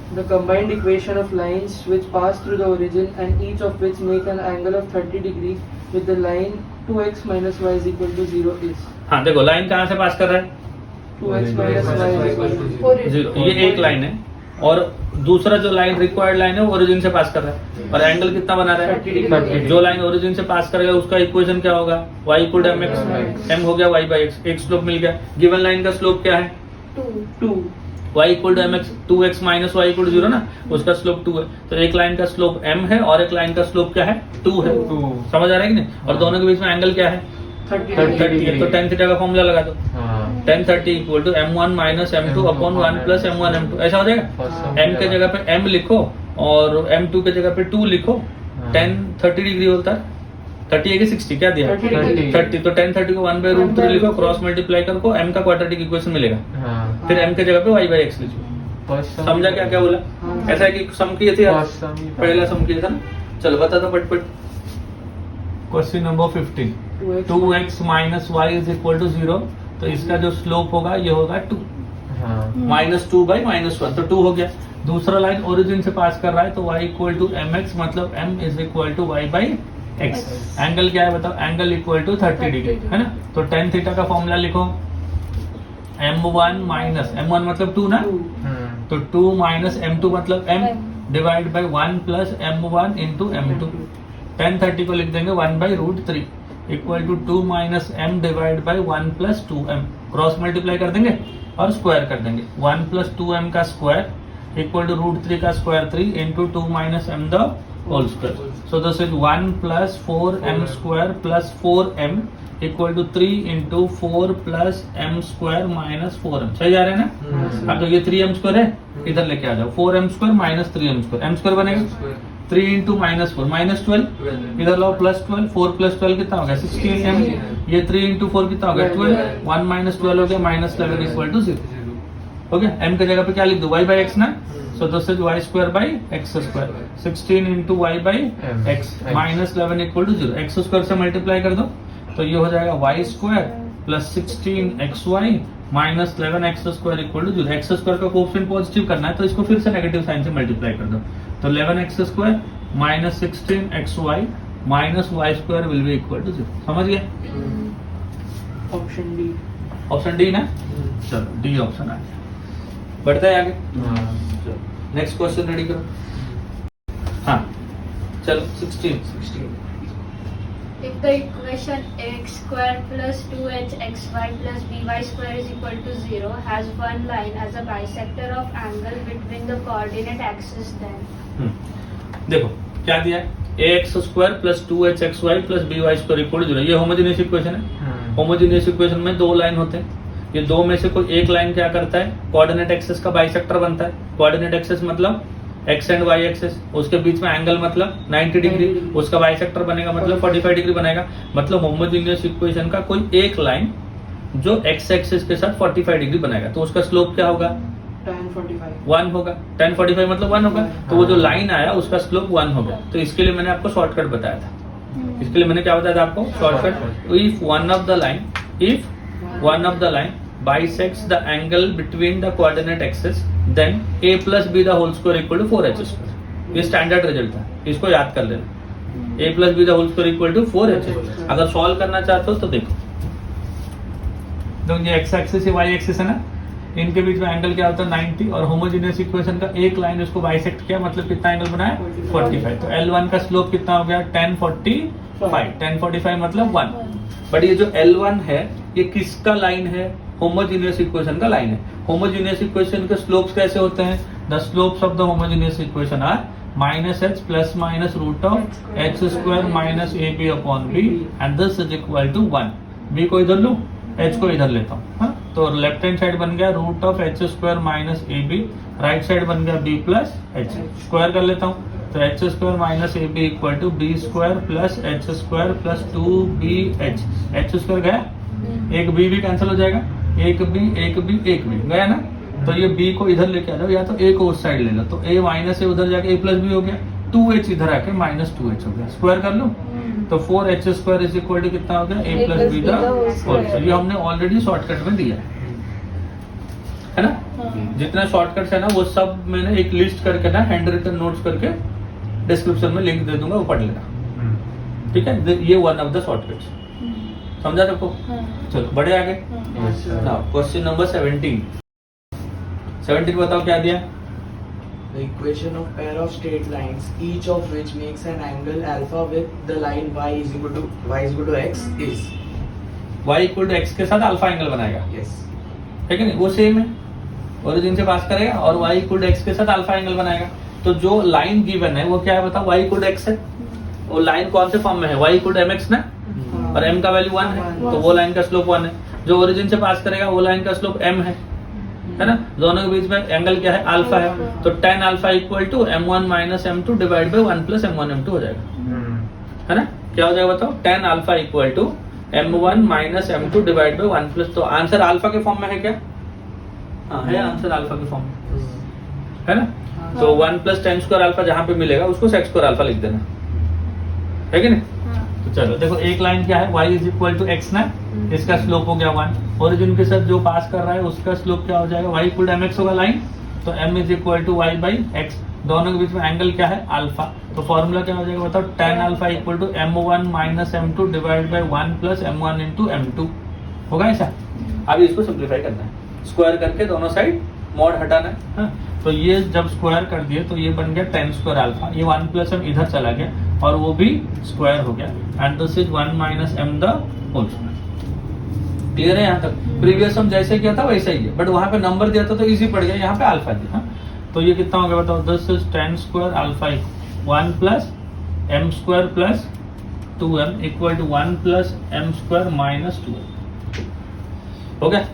The combined equation of lines which pass through the origin and each of which make an angle of 30 degree with the line 2x minus y is equal to 0 is हाँ देखो लाइन कहाँ से पास कर रहा है? 2x minus y is equal to 0. Zero, ये एक line है और दूसरा जो लाइन रिक्वायर्ड लाइन है वो ओरिजिन से पास कर रहा है और एंगल कितना बना रहा है? 30. जो लाइन ओरिजिन से पास करेगा उसका इक्वेशन क्या होगा? y equal to mx, m हो गया y बाई x, एक स्लोप मिल गया। गिवन लाइन का स्लोप क्या है? 2. y equal to mx, 2x minus y equal to 0 ना, उसका स्लोप 2 है। तो एक लाइन का स्लोप m है और एक लाइन का स्लोप क्या है? 2 है। समझ आ रहा है कि नहीं? और दोनों के बीच में एंगल क्या है? 30 है। तो tan थीटा का फॉर्मूला लगा दो, tan 30 equal to m1 minus m2 upon 1 plus m1 m2, ऐसा हो जाएगा। m के जगह पे m लिखो और m2 के जगह पे 2 लिखो, tan 30 डिग्री होता है। 30 है कि 60 क्या दिया? 30। तो tan 30 को 1/√3 लिखो, क्रॉस मल्टीप्लाई करो, m का क्वाड्रेटिक इक्वेशन मिलेगा। फिर m के जगह पे y बाई x लिखो। समझा क्या क्या बोला? ऐसा है कि सम किए थे यार, पहला सम किया था ना। चलो बता दो पटपट। Question number 15, 2x minus y is equal to 0, तो इसका जो स्लोप होगा ये होगा 2, -2 बाई -1, तो 2 हो गया। दूसरा लाइन ओरिजिन से पास कर रहा है तो y इक्वल टू mx, मतलब m is equal to y by x। Angle क्या है बताओ? एंगल इक्वल टू 30 डिग्री है ना। तो tan थीटा का फॉर्मूला लिखो, m1 माइनस m1 मतलब 2 ना, तो 2 माइनस m2 मतलब m divide by 1 plus m1 into m2। tan 30 को लिख देंगे 1/√3 equal to 2 minus m divide by 1 plus 2m, cross multiply कर देंगे और स्क्वायर कर देंगे। 1 प्लस 2m का स्क्वायर इक्वल टू √3 का square 3 into 2 minus m the whole square. So this is 1 plus 4m square plus 4m equal to 3 into 4 plus m square minus 4m। सही जा रहे हैं ना? अब तो ये 3m स्क्वायर है, इधर लेके आ जाओ, 4m square minus 3m square, m square बनेगा 3 इंटू -4 -12, इधर लो +12, 4 + 12 कितना हो गया? 16m। ये 3 इंटू 4 कितना हो गया? 12, 1 - 12 हो गया, -11 इक्वल टू 0 हो गया। m के जगह पे क्या लिख दो? y बाई x ना, so this is y square by x square, 16 into y by x, -11 equal to 0। x square से मल्टीप्लाई कर दो तो ये हो जाएगा y square plus 16xy minus 11x square equal to 0। X square का coefficient positive करना है तो इसको फिर से नेगेटिव साइन से मल्टीप्लाई कर दो, तो 11x square minus 16xy minus y square will be equal to 0। समझ गए? Option D. ऑप्शन डी ना, चलो डी ऑप्शन आ गया। बढ़ते हैं आगे, नेक्स्ट क्वेश्चन रेडी करो। हाँ चलो 16। If the equation ax square plus 2hxy plus by square is equal to 0 has one line as a bisector of angle between the coordinate axes, then देखो क्या दिया है? ax square plus 2hxy plus by square equal to 0। ये homogeneous equation है। Homogeneous equation में दो line होते हैं, ये दो में से कोई एक लाइन क्या करता है? कोऑर्डिनेट एक्सिस का बाइसेक्टर बनता है। कोऑर्डिनेट एक्सिस मतलब एक्स एंड वाई एक्सिस, उसके बीच में एंगल मतलब 90 डिग्री, उसका बाइसेक्टर बनेगा मतलब 45 डिग्री बनेगा। मतलब होमोजेनियस इक्वेशन का कोई एक लाइन जो एक्स एक्सिस के साथ 45 डिग्री बनाएगा, तो उसका स्लोप क्या होगा? tan 45. 1 होगा। tan 45 मतलब 1 होगा, तो वो जो लाइन आया उसका स्लोप 1 होगा। तो इसके लिए मैंने आपको शॉर्टकट बताया था। इसके लिए मैंने क्या बताया था आपको? Shortcut. If one of the line bisects the angle between the coordinate axis, then a plus b the whole square equal to 4h square। ये स्टैंडर्ड रिजल्ट था, इसको याद कर लेना। a plus b the whole square equal to 4h। अगर solve करना चाहते हो तो देखो, ये x एक्सिस y एक्सिस है ना, इनके बीच में एंगल क्या होता है? 90। और होमोजेनियस इक्वेशन का एक लाइन उसको बाइसेक्ट किया, मतलब कितना एंगल बनाया? 45। तो L1 का स्लोप कितना हो गया? tan 45। tan 45 मतलब 1। बट ये जो L1 है ये किसका लाइन है? होमोजेनियस इक्वेशन का लाइन है। होमोजेनियस इक्वेशन के स्लोप्स कैसे होते हैं? The slopes of the homogeneous equation are -h plus minus √h square minus ab upon b and this is equal to 1। b को इधर लूं, h को इधर लेता हूँ। तो लेफ्ट हैंड साइड बन गया √h square minus ab, right side बन गया b प्लस h। स्क्वायर कर लेता हूँ, तो h square minus ab equal to b square plus h square plus 2bh। h square गया, एक b भी कैंसिल हो जाएगा, एक b गया ना। तो ये b को इधर लेके आ जाओ, या तो a को उस साइड ले लो, तो a माइनस a उधर जाके a प्लस b हो गया, 2h इधर आके -2h हो गया। स्क्वायर कर लो, तो 4h square is equal to कितना हो गया? a प्लस b का होल। ये हमने ऑलरेडी शॉर्टकट में दिया है ना। जितना शॉर्टकट्स है ना वो सब मैंने एक लिस्ट करके ना हैंड रिटन नोट्स करके डिस्क्रिप्शन में लिंक दे दूंगा, वो पढ़ लेना। ठीक है, ये वन ऑफ द शॉर्टकट्स। समझा सबको? चलो बढ़े आगे। Yes, sir. Now question number 17 बताओ क्या दिया? The equation of pair of straight lines, each of which makes an angle alpha with the line y is equal to x is. y equal to x के साथ alpha angle बनाएगा, Yes. है कि नहीं? वो सेम है, origin से pass करेगा और y इक्वल टू एक्स के साथ अल्फा एंगल बनाएगा। तो जो लाइन गिवन है वो क्या है बताओ? y इक्वल टू एक्स है। वो लाइन कौन से फॉर्म में है? y इक्वल टू mx ना, और m का वैल्यू 1 है, तो वो लाइन का स्लोप 1 है। जो ओरिजिन से पास करेगा वो लाइन का स्लोप m है ना? दोनों के बीच में एंगल क्या है? अल्फा है। तो tan alpha equal to m1 minus m2 divide by 1 plus m1 m2 हो जाएगा, है ना? क्या हो जाएगा बताओ? tan alpha equal to m1 minus m2 divide by 1 plus, तो आंसर अल्फा के फॉर्म में है क्या? हाँ है, आंसर अल्फा के फॉर्म में है ना? तो 1 प्लस टेन स्क्वायर अल्फा जहां पे मिलेगा उसको सेक स्क्वायर अल्फा लिख देना, है कि नहीं? तो चलो देखो, एक लाइन क्या है? y is equal to x ना, इसका स्लोप हो गया 1। ओरिजिन के साथ जो पास कर रहा है उसका स्लोप क्या हो जाएगा? y इक्वल टू mx होगा लाइन, तो m is equal to y by x. दोनों के बीच में एंगल क्या है? अल्फा। तो फॉर्मूला क्या हो जाएगा बताओ? tan alpha equal to m1 minus m2 divide by 1 plus m1 into m2 होगा ऐसा। अभी इसको सिंप्लीफाई करना है, स्क्वायर करके दोनों साइड मॉड हटाना है, हाँ? तो ये जब स्क्वायर कर दिए तो ये बन गया tan स्क्वायर अल्फा, ये 1 प्लस m इधर चला गया और वो भी स्क्वायर हो गया, and this is 1 minus m the whole square. Clear है यहाँ तक? प्रीवियस हम जैसे किया था वैसा ही है, बट वहां पे नंबर दिया था तो इजी पड़ गया, यहाँ पे अल्फा दिया, हाँ? तो ये कितना हो गया बताओ? This is tan square alpha 1 plus m square plus 2m equal to 1 plus m square minus 2m। हो गया?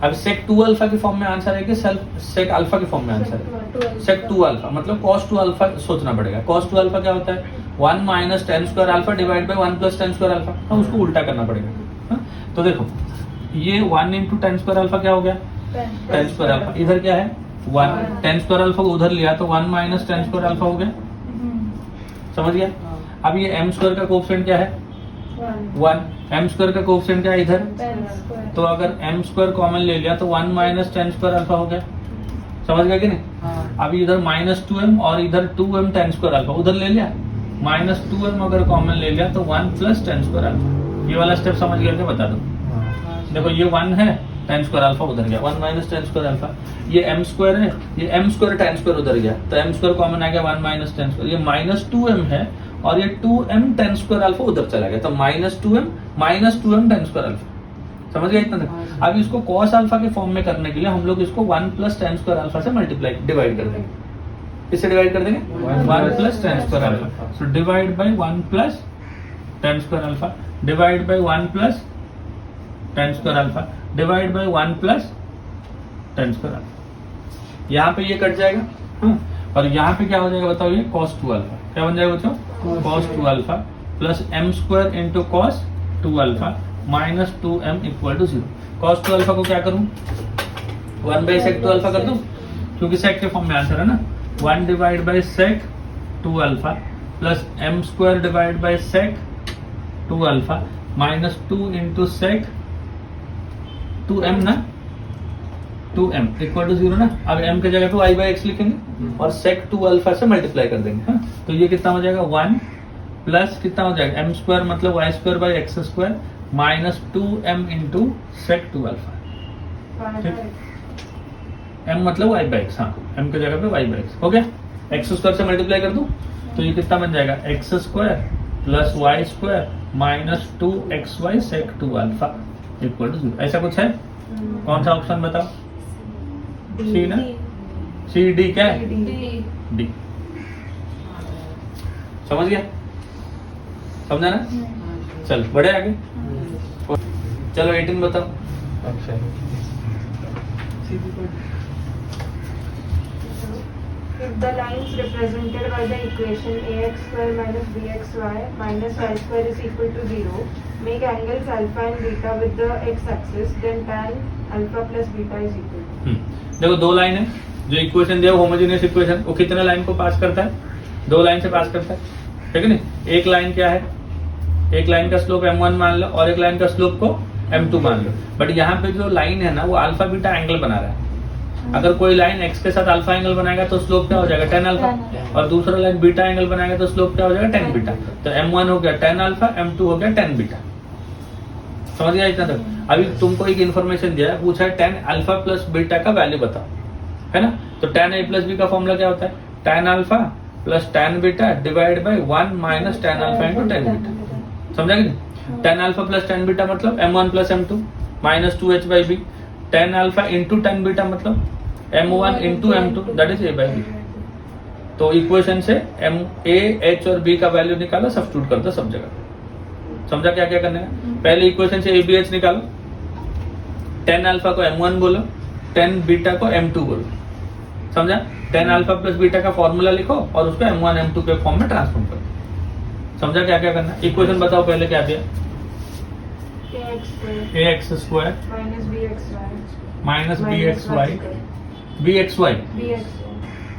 अब sec 2 अल्फा के फॉर्म में आंसर है कि sec अल्फा के फॉर्म में आंसर है? sec 2 अल्फा मतलब cos 2 अल्फा सोचना पड़ेगा। cos 2 अल्फा क्या होता है? 1 minus tan square alpha divide by 1 plus tan square alpha, हम उसको उल्टा करना पड़ेगा, हाँ? तो देखो ये 1 इंटू tan स्क्वायर अल्फा क्या हो गया? tan square alpha. इधर क्या है? 1 tan स्क्वायर अल्फा को उधर लिया तो 1 माइनस tan स्क्वायर अल्फा हो गया, समझ गया? अब ये m स्क्वायर का कोएफिशिएंट क्या है? 1। m स्क्वायर का कोएफिशिएंट क्या है इधर? तो अगर m स्क्वायर कॉमन ले लिया तो 1 माइनस tan स्क्वायर अल्फा हो गया, समझ गया कि नहीं? अभी इधर माइनस 2m और इधर 2m tan स्क्वायर अल्फा उधर ले लिया, माइनस 2m अगर कॉमन ले लिया तो 1 प्लस tan स्क्वायर अल्फा। ये वाला स्टेप समझ गया क्या? बता दो। देखो ये 1 है, tan स्क्वायर अल्फा उधर गया, 1 माइनस tan स्क्वायर अल्फा। ये m स्क्वायर है, ये m स्क्वायर tan स्क्वायर उधर गया, तो m स्क्वायर कॉमन आ गया 1 माइनस tan स्क्वायर। ये माइनस 2m है और ये 2m tan स्क्वायर अल्फा उधर चला गया, तो minus 2m tan square alpha. समझ गया इतना तक? अब इसको cos अल्फा के फॉर्म में करने के लिए हम लोग इसको 1 प्लस tan स्क्वायर अल्फा से मल्टीप्लाई डिवाइड कर देंगे। इससे डिवाइड कर देंगे 1 plus tan square alpha. So divide by 1 plus tan square alpha divide by 1 plus tan square alpha divide by 1 plus tan square alpha. यहाँ पे ये कट जाएगा, हाँ? और यहाँ पे क्या हो जाएगा बताओ? ये cos 2 अल्फा क्या बन जाएगा बच्चों? cos 2 alpha plus m square into cos 2 alpha minus 2m equal to 0। cos 2 alpha को क्या करूं? 1 बाई sec 2 अल्फा कर दूं, क्योंकि sec के फॉर्म में आंसर है ना। 1 divide by sec 2 alpha plus m square divide by sec 2 alpha minus 2 into sec 2m ना, 2m इक्वल टू 0 ना। अब m के जगह पे y बाई x लिखेंगे और sec 2 अल्फा से मल्टीप्लाई कर देंगे, हाँ? तो ये कितना हो जाएगा? 1 प्लस कितना हो जाएगा? m स्क्वायर मतलब y square by x square minus 2m into sec 2 alpha, ठीक? m मतलब y बाई एक्स, हाँ? m के जगह पे y बाई एक्स हो गया। x स्क्वायर से मल्टीप्लाई कर दूं तो ये कितना बन जाएगा? x square plus y square minus 2xy sec 2 alpha equal to 0। ऐसा कुछ है? कौन सा ऑप्शन बताओ? सी ना? सी डी क्या है? डी। समझ गया? समझा ना? चल बढ़े आगे। चलो 18 बताओ। If the lines represented by the equation ax square minus bxy minus y square is equal to 0 make angles alpha and beta with the x-axis, then tan alpha plus beta is equal to। देखो दो line है, जो equation दिया homogeneous equation, वो कितने line को पास करता है? 2 लाइन से पास करता है, ठीक है नहीं? एक लाइन क्या है? एक लाइन का स्लोप m1 मान लो और एक लाइन का स्लोप को m2 मान लो, बट यहाँ पे जो लाइन है ना वो अल्फा बीटा एंगल बना रहा है। अगर कोई लाइन x के साथ अल्फा एंगल बनाएगा तो स्लोप क्या हो जाएगा? tan अल्फा, और दूसरा लाइन बीटा एंगल बनाएगा तो स्लोप क्या हो जाएगा? tan beta. तो m1 हो गया tan अल्फा, m2 हो गया tan बीटा। समझ गया इतना तक? अभी तुमको एक इन्फॉर्मेशन दिया है, पूछा है tan अल्फा प्लस बीटा का वैल्यू बताओ, है ना? तो tan a प्लस बी का फॉर्मूला क्या होता है? tan alpha plus tan beta divide by 1 minus tan alpha into tan beta. समझा कि नहीं? tan alpha plus tan beta मतलब m1 plus m2 minus 2h by b. tan alpha into tan beta मतलब m1 into m2 that is a by b. तो equation से m a h और b का value निकाला, substitute कर दो सब जगह। समझा क्या क्या करने का? पहले इक्वेशन से a b h निकालो, tan अल्फा को m1 बोलो, tan बीटा को m2 बोलो। समझा? tan अल्फा प्लस बीटा का फॉर्मूला लिखो और उसको m1 m2 के फॉर्म में ट्रांसफॉर्म करो। समझा क्या क्या करना? इक्वेशन बताओ पहले क्या दिया? ax square minus bxy bxy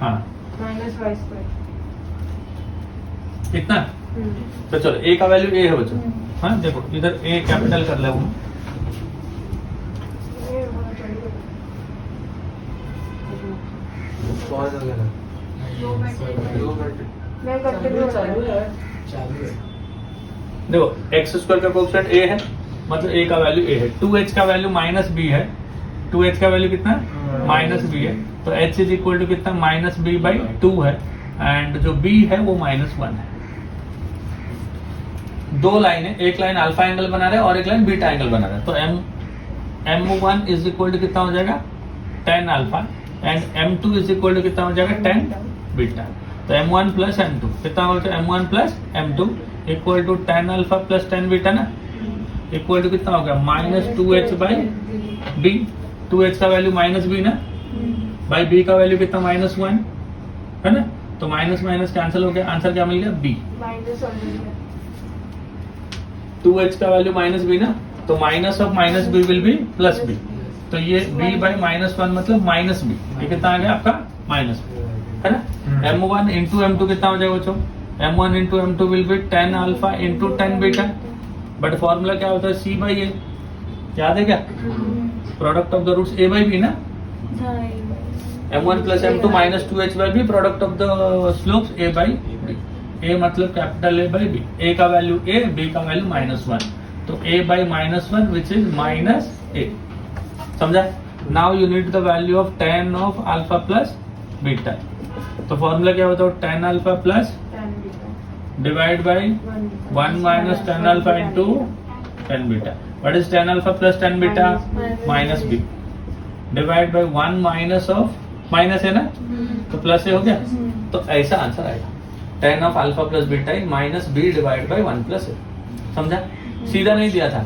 हाँ माइनस वाई स्क्वायर। इतना। तो चलो a का वैल्यू a है बच्चों। हाँ देखो इधर a कैपिटल कर ले वो, पॉज वगैरह मैं करते हुए चालू है। देखो x स्क्वायर का कोएफिशिएंट a है, मतलब a का वैल्यू a है। 2h का वैल्यू माइनस b है, 2h का वैल्यू कितना है? माइनस b है। तो h इज इक्वल टू कितना? माइनस b बाई 2 है, एंड जो b है वो माइनस 1 है। दो लाइन है, एक लाइन अल्फा एंगल बना रहा है और एक लाइन बीटा एंगल बना रहा है। तो m1 इज इक्वल टू कितना हो जाएगा? tan alpha, and m2 is equal to कितना हो जाएगा? tan beta. तो m1 प्लस m2 कितना हो जाएगा? m1 plus m2 equal to tan alpha plus tan beta ना, इक्वल टू कितना हो गया? Minus 2h by b। 2h का वैल्यू माइनस b ना, बाई b का वैल्यू कितना? माइनस 1 है ना। तो माइनस माइनस कैंसिल हो गया, आंसर क्या मिल गया? b। माइनस ऑलरेडी 2h का वैल्यू माइनस b ना, तो minus of minus b will be plus b। तो ये b बाई माइनस 1 मतलब माइनस b। ये कितना आ गया आपका? माइनस b, है ना। m1 इंटू m2 कितना हो जाएगा बच्चों? m1 into m2 will be tan alpha into tan beta, but formula क्या होता है? c by a। याद है क्या? Product of the roots a by b ना। m1 plus m2 minus 2h by b, product of the slopes a by b। a मतलब capital A by b। a का value a, b का value minus 1, तो a बाई minus 1 which is minus a। समझा? Now you need the value of tan of alpha plus beta. तो formula क्या होता है? tan alpha plus divide by 1 minus tan alpha into tan beta. What is tan alpha plus tan beta? Minus b divide by 1 minus of minus है ना, तो plus ए हो गया। तो ऐसा आंसर आएगा, tan of alpha plus beta is minus b divide by 1 plus a. समझा? सीधा नहीं दिया था,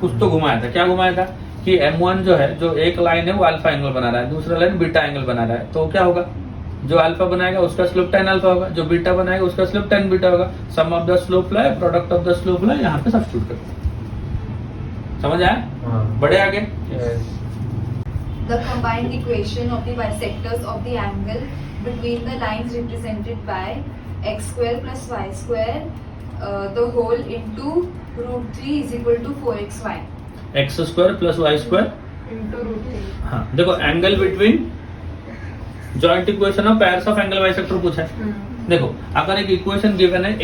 कुछ तो घुमाया था। क्या घुमाया था? कि m1 जो है, जो एक लाइन है वो अल्फा एंगल बना रहा है, दूसरा लाइन बीटा एंगल बना रहा है। तो क्या होगा? जो अल्फा बनाएगा उसका स्लोप tan अल्फा होगा, जो बीटा बनाएगा उसका स्लोप tan बीटा होगा। सम ऑफ द स्लोप लाए, प्रोडक्ट ऑफ द स्लोप लाए, यहाँ पे सब्स्टिट्यूट कर। समझ आया? बढ़े आगे। The combined equation of the bisectors of the angle between the lines represented by x square plus y square the whole into root 3 is equal to 4xy. x square plus y square into root 3। हाँ देखो, angle between joint equation of pairs of angle bisector पूछा है। देखो अगर एक equation given है a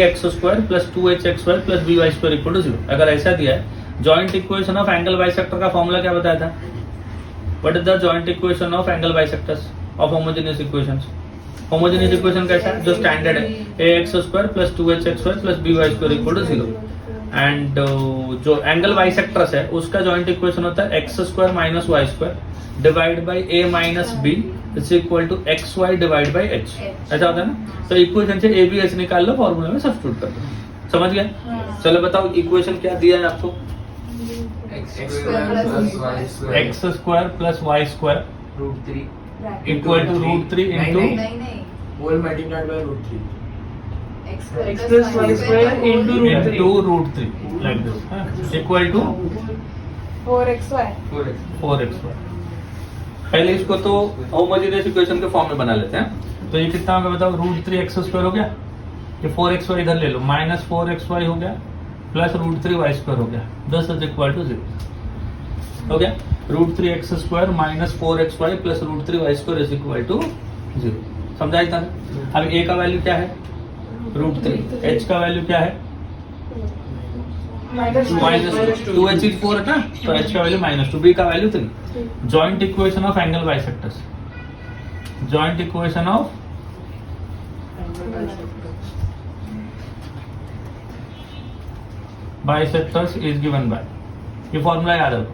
x square plus 2hx square plus by square equal to 0, अगर ऐसा दिया है, joint equation of angle bisector का फॉर्मूला क्या बताया था? What is the joint equation of angle bisectors of homogeneous equations? Homogeneous equation कैसा है? जो स्टैंडर्ड है, ax square plus 2hx square plus by square equal to 0। And जो angle bisectors है उसका जॉइंट इक्वेशन होता है x square minus y square divide by a minus b is equal to xy divide by h। ऐसा होता है ना। तो इक्वेशन से a b h निकाल लो, फॉर्मूला में सब्स्टिट्यूट कर दो। समझ गए? चलो बताओ इक्वेशन क्या दिया है आपको? x square plus y square root 3 equal to root 3 into नहीं whole multiplied by root 3 x plus y square into root 3. Root 3 like this equal to 4xy 4xy। पहले इसको तो होमोजेनियस इक्वेशन के फॉर्म में बना लेते हैं। तो ये कितना होगा बताओ? रूट 3 x स्क्वायर हो गया, ये 4xy इधर ले लो, माइनस 4xy हो गया प्लस रूट 3 वाई स्क्वायर हो गया, दिस इज इक्वल टू 0 हो गया। Root 3 x square minus 4xy plus root 3 y square is equal to 0। समझा इतना? अब a का वैल्यू क्या है? रूट 3। h का वैल्यू क्या है? माइनस टू एच इज 4 है ना, तो एच का वैल्यू -2, बी का value 3. Joint equation of angle bisectors, joint equation of bisectors is given by, ये फॉर्मूला याद रखो,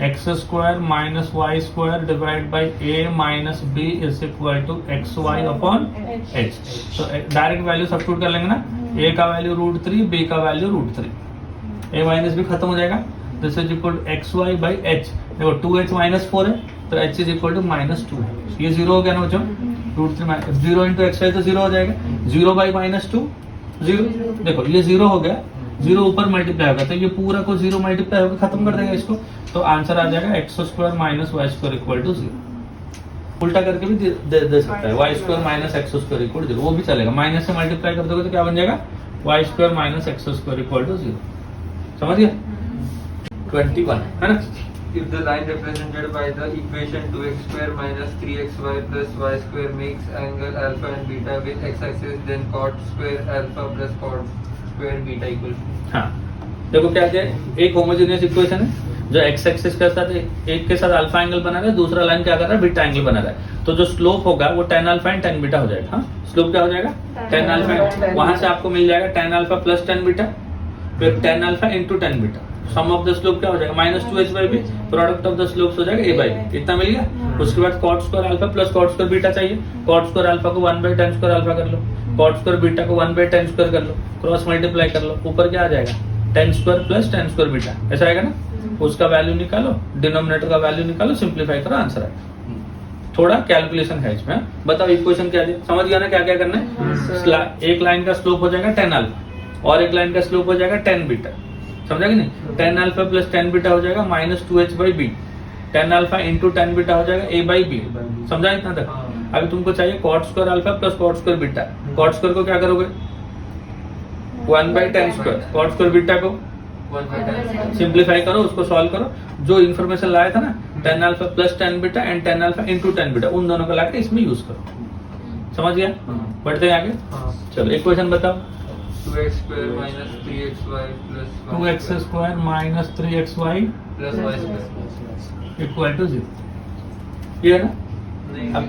x² minus y square divide by a minus b is equal to XY upon h. तो direct value substitute कर लेंगे ना, a का value √3, b का value √3, a minus b खत्म हो जाएगा, this is equal to XY by h. देखो 2h माइनस 4 है तो h इज इक्वल टू -2 है, ये 0 हो गया ना बच्चों, √3 0 इंटू XY तो 0 हो जाएगा, 0 बाई -2 0. देखो ये 0 हो गया, 0 ऊपर मल्टीप्लाई होगा तो ये पूरा को 0 मल्टीप्लाई होकर खत्म कर देगा इसको, तो आंसर आ जाएगा x² minus y square equal to 0. उल्टा करके भी दे सकता है, y² minus x² equal to 0, वो भी चलेगा, माइनस से मल्टीप्लाई कर दोगे तो क्या बन जाएगा, y² minus x² equal to 0. समझ गया? 21 है ना. If the line represented by the equation 2x² minus 3xy plus y square makes angle alpha and beta with x-axis, then cot square alpha plus cot square beta equal to. हाँ देखो क्या है, एक homogeneous equation है जो x axis के साथ एक के साथ अल्फा एंगल बना रहा है, दूसरा लाइन क्या कर रहा है, बीटा एंगल बना रहा है, तो जो स्लोप होगा वो tan alpha and tan beta हो जाएगा. हाँ स्लोप क्या हो जाएगा, tan अल्फा, वहां से आपको मिल जाएगा tan alpha plus tan beta, फिर tan alpha into tan beta, sum of the slope क्या हो जाएगा, -2h by b, product of the slopes हो जाएगा a बाई बी, इतना मिल गया. उसके बाद cot square alpha plus cot square beta चाहिए, cot स्क्वायर अल्फा को 1/tan स्क्वायर अल्फा कर लो, cot स्क्वायर बीटा को 1/tan स्क्वायर कर लो, क्रॉस मल्टीप्लाई कर लो, ऊपर क्या आ जाएगा, tan square plus tan square beta, ऐसा आएगा ना. उसका वैल्यू निकालो, डिनोमिनेटर का वैल्यू निकालो, सिंप्लीफाई करो, आंसर आएगा. थोड़ा कैलकुलेशन है इसमें. बताओ इक्वेशन क्या है, समझ गया ना क्या क्या करना है. एक लाइन का स्लोप हो जाएगा tan अल्फा और एक लाइन का स्लोप हो जाएगा tan बीटा, समझा कि नहीं. tan alpha plus tan beta हो जाएगा -2h by b, tan alpha into tan beta हो जाएगा a बाई बी. समझा इतना तक. अभी तुमको चाहिए cot square alpha plus cot square beta, cot square को क्या करोगे, 1/tan square, cot square beta को सिंप्लीफाई करो, उसको सॉल्व करो, जो इन्फॉर्मेशन लाया था ना tan alpha plus tan beta and tan alpha into tan beta, उन दोनों को लाके इसमें यूज करो. समझ गया? बढ़ते हैं आगे. चलो इक्वेशन बताओ. 2x² minus 3xy plus 2x² minus 3xy plus y square. Equal to 0. ये है ना. अब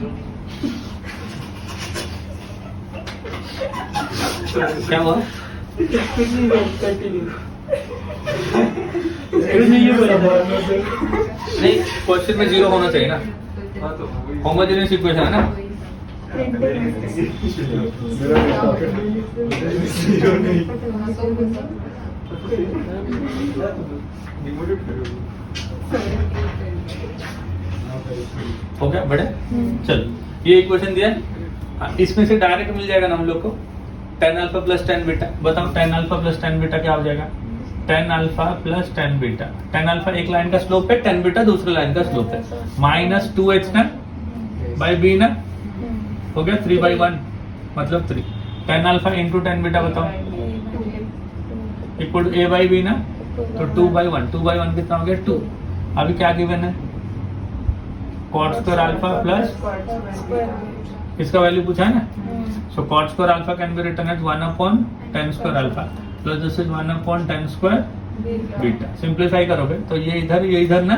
क्या हुआ, नहीं क्वेश्चन में 0 होना चाहिए ना, होमोजेनियस इक्वेशन है ना. हो गया बड़े. चलो ये इक्वेशन दिया, इसमें से डायरेक्ट मिल जाएगा ना हम लोग को tan alpha plus tan beta. बताओ tan alpha plus tan beta क्या हो जाएगा, tan alpha plus tan beta. tan alpha एक लाइन का स्लोप है, tan बीटा दूसरी लाइन का स्लोप है, -2h ना बाई बी ना, हो गया 3/1 मतलब 3. tan alpha into tan beta बताओ equal to a by b ना, तो 2/1, 2/1 कितना हो गया 2. अभी क्या गिवन है, cot स्क्वायर अल्फा प्लस इसका वैल्यू पूछा है ना, so cot square alpha can be written as 1/tan square alpha plus this is 1/tan square beta. Simplify करोगे तो ये इधर ना,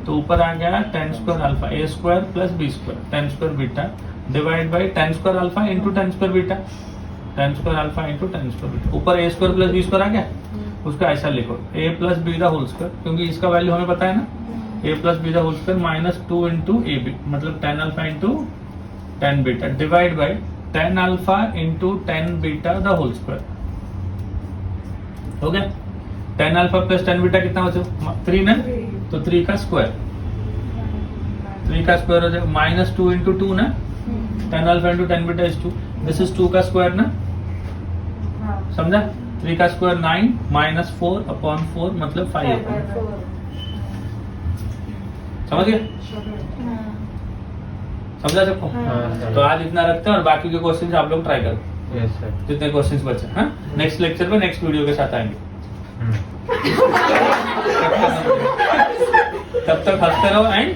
तो ऊपर आ गया tan square alpha a square plus b square tan square beta divide by tan square alpha into tan square beta, tan square alpha into tan square beta. ऊपर a square plus b square आ गया, उसका ऐसा लिखो a plus b the whole square, क्योंकि इसका value हमें पता है ना, a plus b the whole square -2 into ab मतलब tan alpha into tan beta divide by tan alpha into tan beta the whole square. हो गया. tan alpha plus tan beta कितना हो जाएगा 3 ना, तो 3 का स्क्वायर हो जाएगा -2 इंटू 2 ना, tan alpha into tan beta is 2, this is 2 का स्क्वायर ना, समझा. 3 का स्क्वायर 9 -4/4 मतलब 5/4. समझ गए, समझा सबको. तो आज इतना रखते हैं और बाकी के क्वेश्चंस आप लोग ट्राई करो. Yes sir. जितने क्वेश्चंस बचे. हाँ नेक्स्ट लेक्चर में नेक्स्ट वीडियो के साथ आएंगे. तब तक हंसते रहो एंड